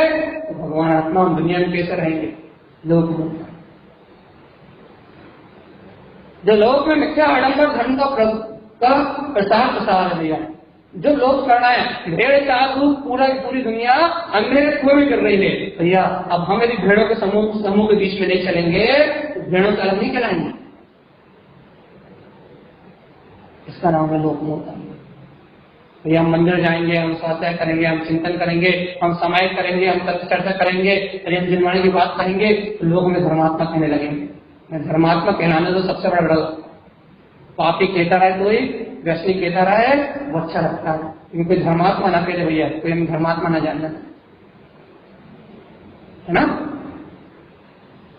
तो भगवान आत्मा हम दुनिया में कैसे रहेंगे? लोक में जो लोक में मिथ्या आडंबर धर्म का प्रसार है भैया, जो लोग कर रहे हैं, भेड़ चाल रूप पूरी दुनिया अंधेरे कुएं में कर रही है भैया। अब हम यदि भेड़ों के समूह के बीच में नहीं चलेंगे तो भेड़ों से अलग नहीं कहलाएंगे। इसका नाम है लोक मूर्ता। भैया हम मंदिर जाएंगे, हम स्वाध्याय करेंगे, हम चिंतन करेंगे, हम समय करेंगे, हम तत्व चर्चा करेंगे, यदि हम जिनवाणी की बात कहेंगे तो लोग हमें धर्मात्मा कहने लगेंगे। धर्मात्मा कहलाने तो सबसे बड़ा पापी कहता रहे, कोई व्यसनी कहता रहे, वो अच्छा लगता है, क्योंकि कोई धर्मात्मा ना कहे भैया, कोई हम धर्मात्मा ना जानना, है ना।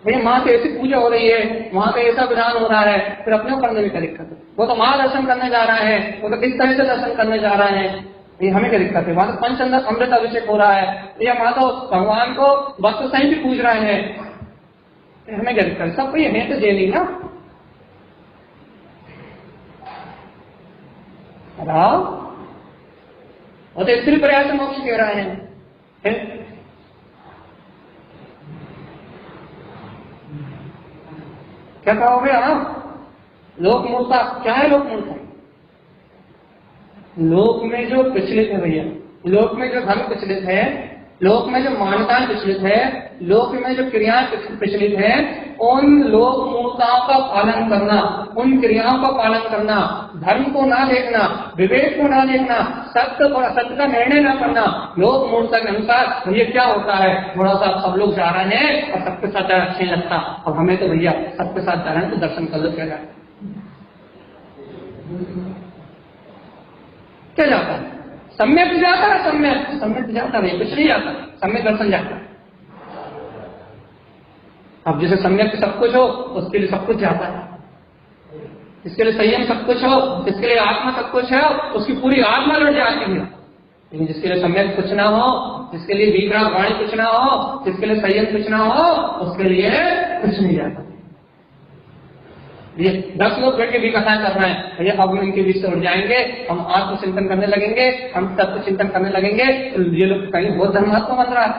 भैया वहां से ऐसी पूजा हो रही है, वहां पे ऐसा विधान हो रहा है, फिर अपने करने में क्या दिक्कत है? वो तो वहां दर्शन करने जा रहा है, वो तो किस तरह से दर्शन करने जा रहा है, ये हमें क्या दिक्कत है? वहां तो पंच अमृत अभिषेक हो रहा है, या वहां तो भगवान को वस्त्र सही भी पूज रहे हैं, हमें क्या दिक्कत है? सब भैया है तो जेली ना। वो तो स्त्री प्रयास मोक्ष कह रहे हैं। क्या कहोगे आप? लोक मूर्ता क्या है? लोक मूर्ता लोक में जो प्रचलित है भैया, लोक में जो धर्म प्रचलित है, लोक में जो मान्यताएं प्रचलित है, लोक में जो क्रियाएं प्रचलित है, उन लोक मूर्ताओं का पालन करना, उन क्रियाओं का पालन करना, धर्म को ना देखना, विवेक को ना देखना, सत्य का निर्णय ना करना, लोक मूर्ता के अनुसार ये क्या होता है? थोड़ा सा सब लोग जा रहे हैं और सबके साथ अच्छा नहीं लगता, और हमें तो भैया सबके साथ जा रहे हैं तो दर्शन कर लो, क्या जाता है? सम्यक जाता है, सम्यक जाता है, कुछ नहीं जाता, सम्यक दर्शन जाता है। अब जैसे सम्यक सब कुछ हो, उसके लिए सब कुछ जाता है, इसके लिए संयम सब कुछ हो, इसके लिए आत्मा सब कुछ है, उसकी पूरी आत्मा लौट जाती है। लेकिन जिसके लिए सम्यक कुछ ना हो, जिसके लिए वीतराग वाणी कुछ ना हो, जिसके लिए संयम कुछ ना हो, उसके लिए कुछ नहीं जाता। ये 10 लोग बैठ के भी कथाएं कर रहे हैं, भैया अब इनके बीच से उठ जाएंगे, हम आत्म चिंतन करने लगेंगे, हम तत्व चिंतन करने लगेंगे, तो ये लोग कहीं बहुत धर्मात्मा बन रहा है।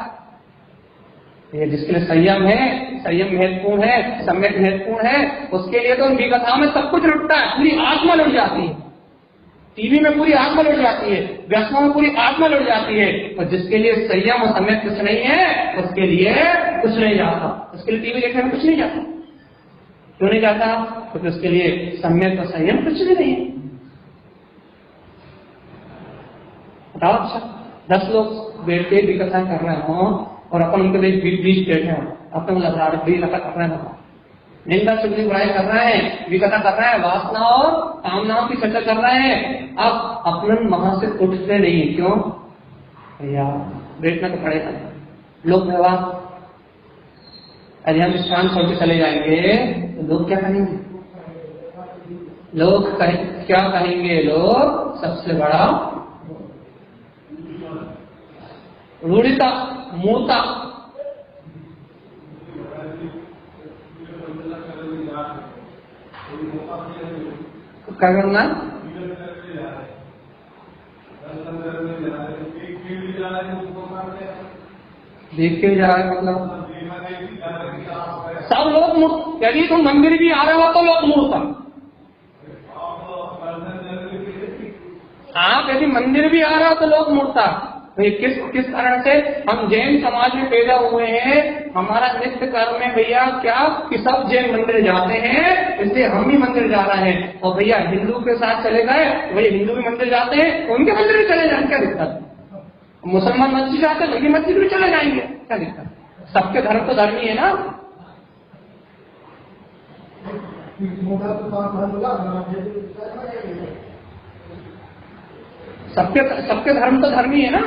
ये जिसके लिए संयम है, संयम महत्वपूर्ण है, सम्यक महत्वपूर्ण है, उसके लिए तो उनकी कथाओं में सब कुछ लुटता है, पूरी आत्मा लुट जाती है। टीवी में पूरी आत्मा लुट जाती है, व्यसनों में पूरी आत्मा लुट जाती है, और जिसके लिए संयम और सम्यक कुछ नहीं है, उसके लिए कुछ नहीं जाता। उसके लिए टीवी देखने में कुछ नहीं जाता। क्यों नहीं जाता? क्योंकि उसके लिए सम्यक और संयम कुछ भी नहीं है। बताओ, अच्छा 10 लोग बैठ के भी कथाएं कर रहे हो और अपन उनके बीच बैठे हो, अपने लगा कर रहे हो, निंदा चुगली बुराई कर रहे हैं, विकथा कर रहे हैं, वासना और कामनाओं की चर्चा कर रहे हैं। अब अपन वहां से उठते नहीं, क्यों भैया? बैठना तो पड़ेगा। लोग व्यवहार, यदि हम स्थान छोड़ के चले जाएंगे तो लोग क्या कहेंगे? लोग क्या कहेंगे? लोग सबसे बड़ा रूढ़िता, मूर्ता, क्या करना? देख के जा रहा है, मतलब सब लोग। यदि तुम मंदिर भी आ रहे हो तो लोग मूर्ता, आप यदि मंदिर भी आ रहे हो तो लोग मूर्ता। किस कारण से? हम जैन समाज में पैदा हुए हैं, हमारा नित्य कर्म में भैया क्या कि सब जैन मंदिर जाते हैं, इसलिए हम भी मंदिर जा रहे हैं। और भैया हिंदू के साथ चले गए, भैया हिंदू भी मंदिर जाते हैं, उनके मंदिर में चले जाएंगे, क्या दिक्कत? मुसलमान मस्जिद जाते हैं, उनकी मस्जिद में चले जाएंगे, क्या दिक्कत? सबके धर्म तो धर्म ही है ना। सबके धर्म तो धर्म ही है ना।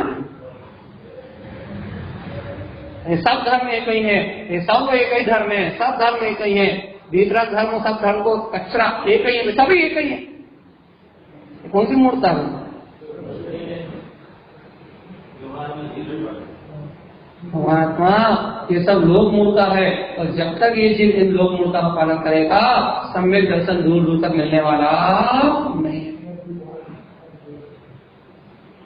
सब धर्म एक ही है, ये सब एक ही धर्म है, सब धर्म एक ही है। वीतराग धर्म और सब धर्म को कचरा एक ही है, सभी एक ही है। कौन सी मूर्ता है? महात्मा, ये सब लोक मूर्ता है, और जब तक ये चीज इन लोक मूर्ता का पालन करेगा, सम्यक दर्शन दूर दूर तक मिलने वाला नहीं।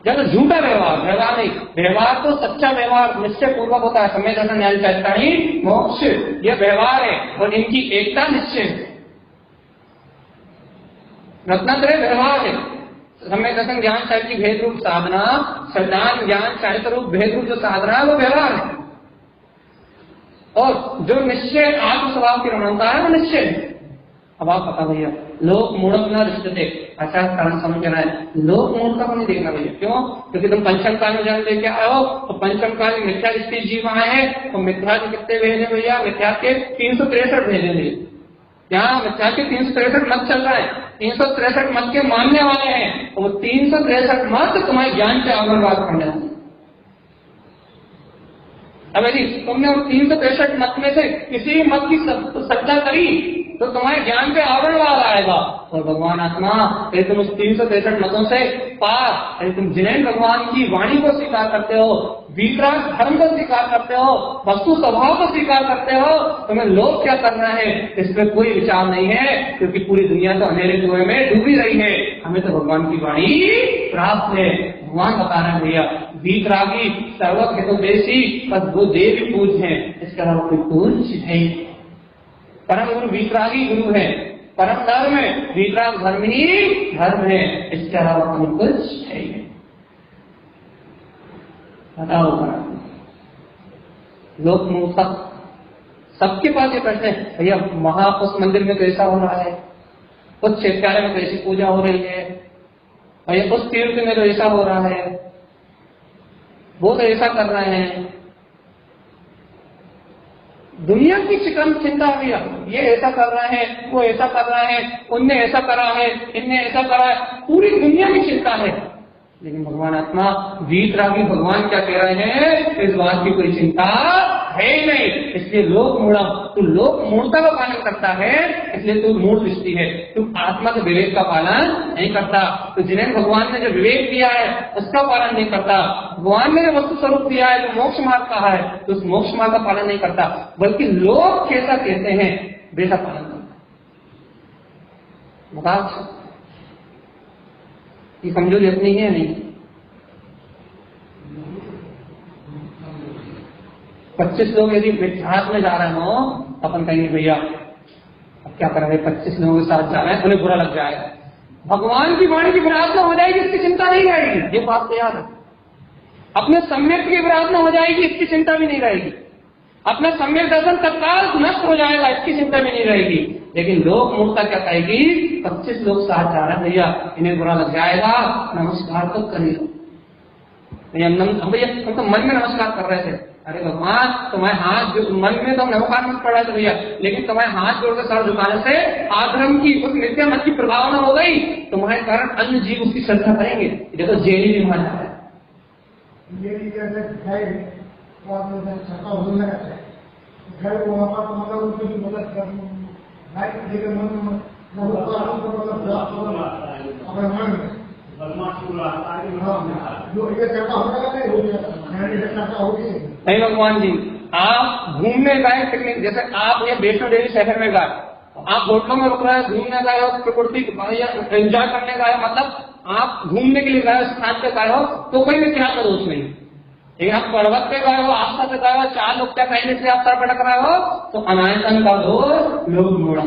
जब झूठा व्यवहार नहीं, व्यवहार तो सच्चा व्यवहार निश्चय पूर्वक होता है, सम्यक दर्शन न्याय कहता ही मोक्ष, ये व्यवहार है, और इनकी एकता निश्चय है। रत्नात्रय व्यवहार है, सम्यक दर्शन ज्ञान चारित्र भेद रूप साधना, सदान ज्ञान चारित्र रूप भेद रूप जो साधना है वो व्यवहार है, और जो निश्चय आत्म स्वभाव की रमणता है वो निश्चय है। अब आप पता भैया लोक मूढ़ न रिश्ते। अच्छा कारण समझ रहा है, लोक मूढ़ता को नहीं देखना भैया। क्यों? क्योंकि तुम पंचम काल में जन्म लेके आए हो, तो पंचम काल में मिथ्या दृष्टि जीव आए हैं, तो मिथ्या के कितने भेजे भैया? मिथ्या के 363 भेजे भैया। यहाँ मिथ्या के 363 मत चल रहा है, 363 मत के मानने वाले हैं, वो 363 मत तुम्हारे ज्ञान के आवरणवाद करने वाले। अब यदि तुमने उन 363 मत में से किसी मत की श्रद्धा करी तो तुम्हारे ज्ञान पे आवरणवाद आएगा। और भगवान आत्मा, यदि तुम उस 363 मतों से पार, यदि तुम जिनेन्द्र भगवान की वाणी को स्वीकार करते हो, वीतराग धर्म को स्वीकार करते हो, वस्तु स्वभाव को स्वीकार करते हो, तुम्हें लोग क्या करना है इसमें कोई विचार नहीं है, क्योंकि पूरी दुनिया तो अंधेरे कुएं में डूबी रही है। हमें तो भगवान की वाणी प्राप्त है। भगवान बता रहे हैं भैया, वीतरागी सर्वहितोपदेशी बस वो देव पूज है, इसके अलावा कोई पूज है। परम गुरु वीतरागी गुरु है, परम धर्म है, वीतराग धर्म ही धर्म है, इसके अलावा कोई कुछ है ही नहीं। बताओ लोक मूर्खता सबके पास ये प्रश्न है भैया, वहां उस मंदिर में कैसा हो रहा है, उस क्षेत्रालय में कैसी पूजा हो रही है भैया, उस तीर्थ में तो ऐसा हो रहा है, वो तो ऐसा कर रहे हैं। दुनिया की चिकन चिंता भैया, ये ऐसा कर रहे हैं, वो ऐसा कर रहे हैं, उनने ऐसा करा है, इनने ऐसा करा है, पूरी दुनिया की चिंता है। लेकिन भगवान आत्मा वीतरागी भगवान क्या कह रहे हैं, इस बात की कोई चिंता है ही नहीं। इसलिए लोक मूढ़, तू लोक मूढ़ता का पालन करता है, इसलिए तू मूढ़ दृष्टि है, तू आत्मा के विवेक का पालन नहीं करता। तो जिन्हें भगवान ने जो विवेक दिया है उसका पालन नहीं करता, भगवान ने जो वस्तु स्वरूप दिया है, जो मोक्ष मार्ग कहा है, तो उस मोक्ष मार्ग का पालन नहीं करता, बल्कि लोग कैसा कहते हैं वैसा पालन करता। बताओ ये कमजोरी अपनी है नहीं? 25 लोग यदि विद्यार्थ में जा रहे हो, अपन कहेंगे भैया अब क्या करेंगे, 25 लोगों के साथ जा रहे हैं, उन्हें बुरा लग जाएगा। भगवान की वाणी की विराधना हो जाएगी, इसकी चिंता नहीं रहेगी, ये बात तो याद है। अपने सम्यक की विराधना हो जाएगी, इसकी चिंता भी नहीं रहेगी। अपना सम्यक दर्शन तत्काल नष्ट हो जाएगा, इसकी चिंता भी नहीं रहेगी। लेकिन लोक मूर्खता क्या कहेगी, 25 लोग साथ जा रहे हैं भैया, इन्हें बुरा लग जाएगा, नमस्कार तो करिए भैया। हम तो मन में नमस्कार कर रहे थे, अरे भगवान तुम्हारे हाथ जो मन में तो नमस्कार मत पड़ा था भैया, लेकिन तुम्हारे हाथ जोड़कर सर झुकाने से आधर्म की उस मिथ्या मत की प्रभावना हो गई, तुम्हारे कारण अन्य जीव उसकी श्रद्धा करेंगे। देखो जेली भी माना है, नहीं भगवान जी, आप घूमने गए पिकनिक, जैसे आप ये वैष्णो देवी शहर में गए, आप होटलों में रुक रहे हैं, घूमने गए हो, प्रकृति एंजॉय करने गए, मतलब आप घूमने के लिए गए, स्थान पे गए हो, तो कोई भी क्या का दोष नहीं। लेकिन आप पर्वत पे गए हो, आस्था पे गए हो, 4 लोग क्या कहने से आप सर पटक रहे हो, तो अनायतन का दोष लोग मोड़ा।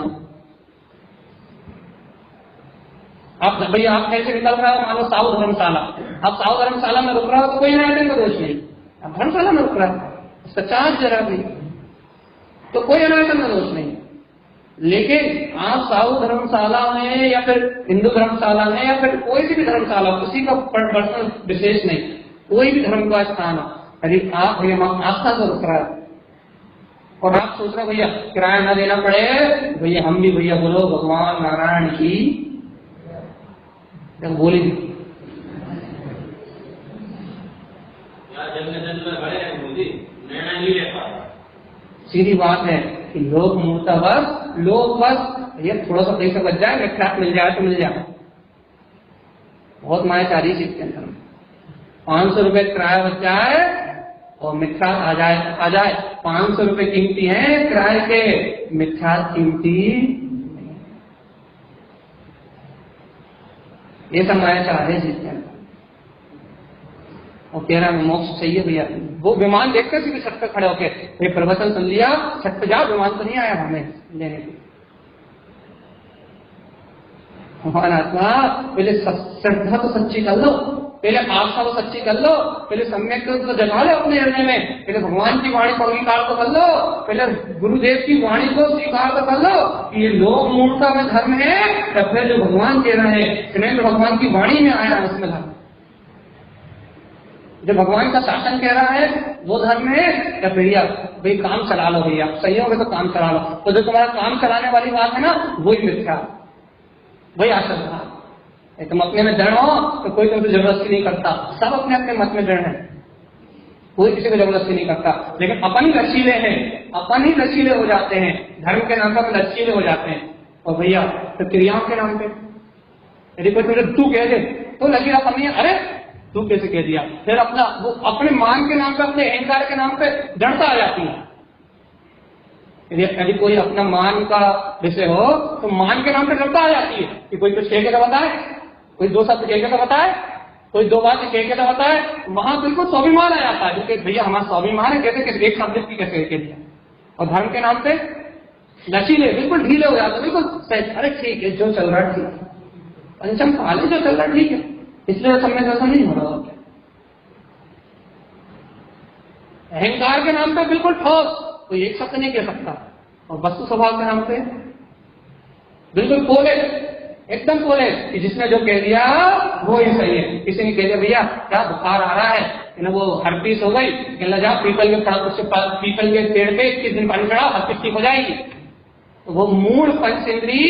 आप भैया आप कैसे निकल रहे हो, मान लो साउथ धर्मशाला, आप साउथ धर्मशाला में रुक रहे हो तो कोई अनायतन का दोष नहीं, आप धर्मशाला में रुक रहे हो, उसका चार्ज जरा भी, तो कोई अनायतन का दोष नहीं। लेकिन आप साउथ धर्मशाला में या फिर हिंदू धर्मशाला में या फिर कोई भी धर्मशाला, किसी का पर्सनल विशेष नहीं, कोई भी धर्म का स्थान हो, यदि आप भैया आस्था से रुक रहा है और आप सोच रहे भैया किराया ना देना पड़े, भैया हम भी भैया बोलो भगवान नारायण की बोली सीधी बात है कि लोग मूर्ता बस, लोग बस ये थोड़ा सा पैसा बच जाए, मिथ्यात्व मिल जाए तो मिल जाए, बहुत मायाचारी चीज के अंदर 500 रुपए किराया बच जाए और मिथ्या आ जाए 500 रुपए कीमती है किराए के, मिथ्या कीमती, ये सब मायाचार है जिसके अंदर। और कह रहा है मोक्ष चाहिए भैया, वो विमान देखकर सीधे छत पे खड़े होके ये प्रवचन सुन लिया, छत पे जाओ, विमान तो नहीं आया हमें लेने के। भगवान आत्मा पहले श्रद्धा तो सच्ची कर लो, पहले आस्था तो सच्ची कर लो, पहले सम्यक तो जगा लो अपने हृदय में, पहले भगवान की वाणी को अंगीकार तो कर लो, पहले गुरुदेव की वाणी को स्वीकार तो कर लो कि ये लोक मूर्खता में धर्म है, या फिर जो भगवान कह रहे हैं श्रीमद् भगवान की वाणी में आया है उसमें धर्म, जो भगवान का शासन कह रहा है वो धर्म है, या भैया भाई काम चला लो, भैया सही हो गए तो काम चला लो। तो जो तुम्हारा काम चलाने वाली बात है ना वही मिथ्या, वही आश्रद्धा। तुम अपने में दृढ़ हो तो कोई तुमसे जबरदस्ती नहीं करता, सब अपने अपने मत में दृढ़ है, कोई किसी को जबरदस्ती नहीं करता। लेकिन अपन ही लचीले हैं, अपन ही लचीले हो जाते हैं, धर्म के नाम पर लचीले हो जाते हैं। और भैया तो क्रियाओं के नाम पे यदि कोई तुझे तू कह दे तो लचीलापन नहीं है, अरे तू कैसे कह दिया, फिर अपना वो अपने मान के नाम पे, अपने अहंकार के नाम पे दृढ़ता आ जाती है। यदि कोई अपना मान का विषय हो तो मान के नाम पे दृढ़ता आ जाती है कि कोई कुछ कह के तो बताए, कोई दो शब्द कह के तो बताए, कोई दो बातें कह के तो बताए, वहां बिल्कुल स्वाभिमान आ जाता है, क्योंकि भैया हमारा स्वाभिमान है, कैसे कैसे एक शब्द की कैसे कह दिया। और धर्म के नाम पे लचीले, बिल्कुल ढीले हो जाते, बिल्कुल सहज, अरे ठीक है जो चल रहा है ठीक है, पंचम काल जो चल रहा है ठीक है, इसलिए समय जैसा नहीं हो रहा। अहंकार के नाम पे बिल्कुल ठोस, कोई एक शब्द नहीं कह सकता, और वस्तु स्वभाव के नाम पे बिल्कुल पोले, एकदम पोले कि जिसने जो कह दिया वो ही सही है। किसी ने कह दिया भैया क्या बुखार आ रहा है, वो हर्पीस हो गई, कहना जा पीपल के पेड़ पे 21 दिन पानी चढ़ा, हर्पीस ठीक हो जाएगी। तो वो मूल पंचेंद्री,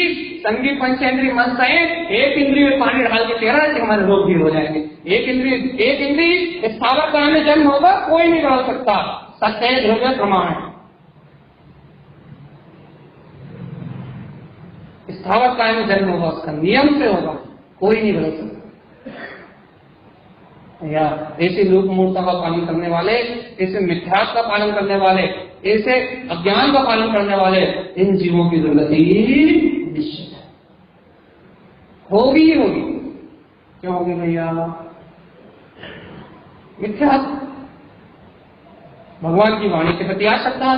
संगी पंचेंद्री मन सहित एक इंद्री में पानी डाल के कह रहा है कि हमारे रोग भी हो जाएंगे। एक इंद्री स्थावर काल में जन्म होगा, कोई नहीं बदल सकता, सत्य ध्रुव प्रमाण है। स्थावर काल में जन्म होगा, उसका नियम से होगा, कोई नहीं बदल सकता। या ऐसे लोक मूर्खता का पालन करने वाले, ऐसे मिथ्यात्व का पालन करने वाले, ऐसे अज्ञान का पालन करने वाले, इन जीवों की दुर्गति निश्चित है, होगी ही होगी। क्यों होगी भैया? मिथ्यात्व, भगवान की वाणी के प्रति आश्रद्धा,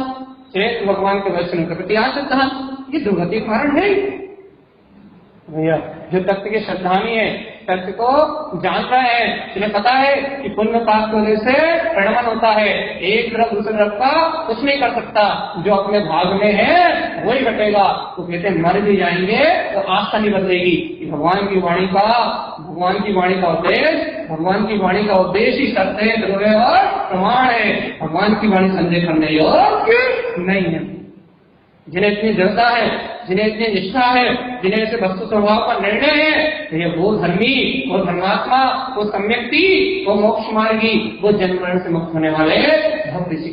श्रेष्ठ भगवान के वचन के प्रति आश्रद्धा, ये दुर्गति कारण है भैया। जो तत्व के श्रद्धानी है, तत्व को जानता है, जिन्हें पता है कि पुण्य पाप होने से प्रणमन होता है, एक तरफ दूसरे तरफ का कुछ नहीं कर सकता, जो अपने भाग में है वही घटेगा। तो कहते हैं मर भी जाएंगे तो आस्था नहीं बदलेगी कि भगवान की वाणी का उद्देश्य ही सत्य ध्रुव और प्रमाण है, भगवान की वाणी संदेह करने योग्य नहीं है। जिन्हें इतनी दृढ़ता है, जिन्हें इतनी निष्ठा है, जिन्हें ऐसे वस्तु स्वभाव का निर्णय है, तो ये वो धर्मी, वो धर्मात्मा, वो सम्यक्ति, वो मोक्ष मार्गी, वो जन्म मरण से मुक्त होने वाले भक्त ऋषि।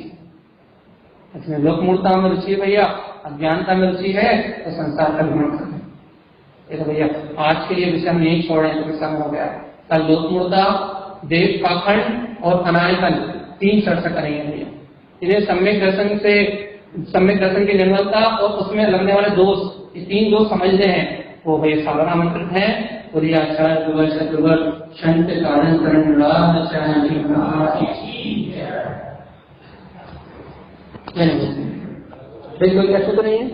इसमें लोक मूर्खता में रुचि है भैया, अज्ञानता में रुचि है तो संसार का भ्रमण करना। तो भैया आज के लिए विषय हम यही छोड़ रहे हैं, तो समय हो गया। कल लोक मूर्खता, देव पाखंड और अनायकन, 3 चर्चा करेंगे भैया। इन्हें सम्यक दर्शन की निर्मलता और उसमें लगने वाले दोष, ये 3 दोष समझने हैं, वो भाई साधना आमंत्रित है। बिल्कुल कैसे तो नहीं है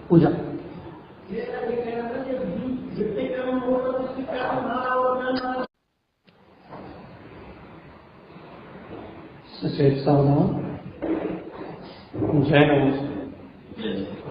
पूजा सावधान। जय नमस्ते।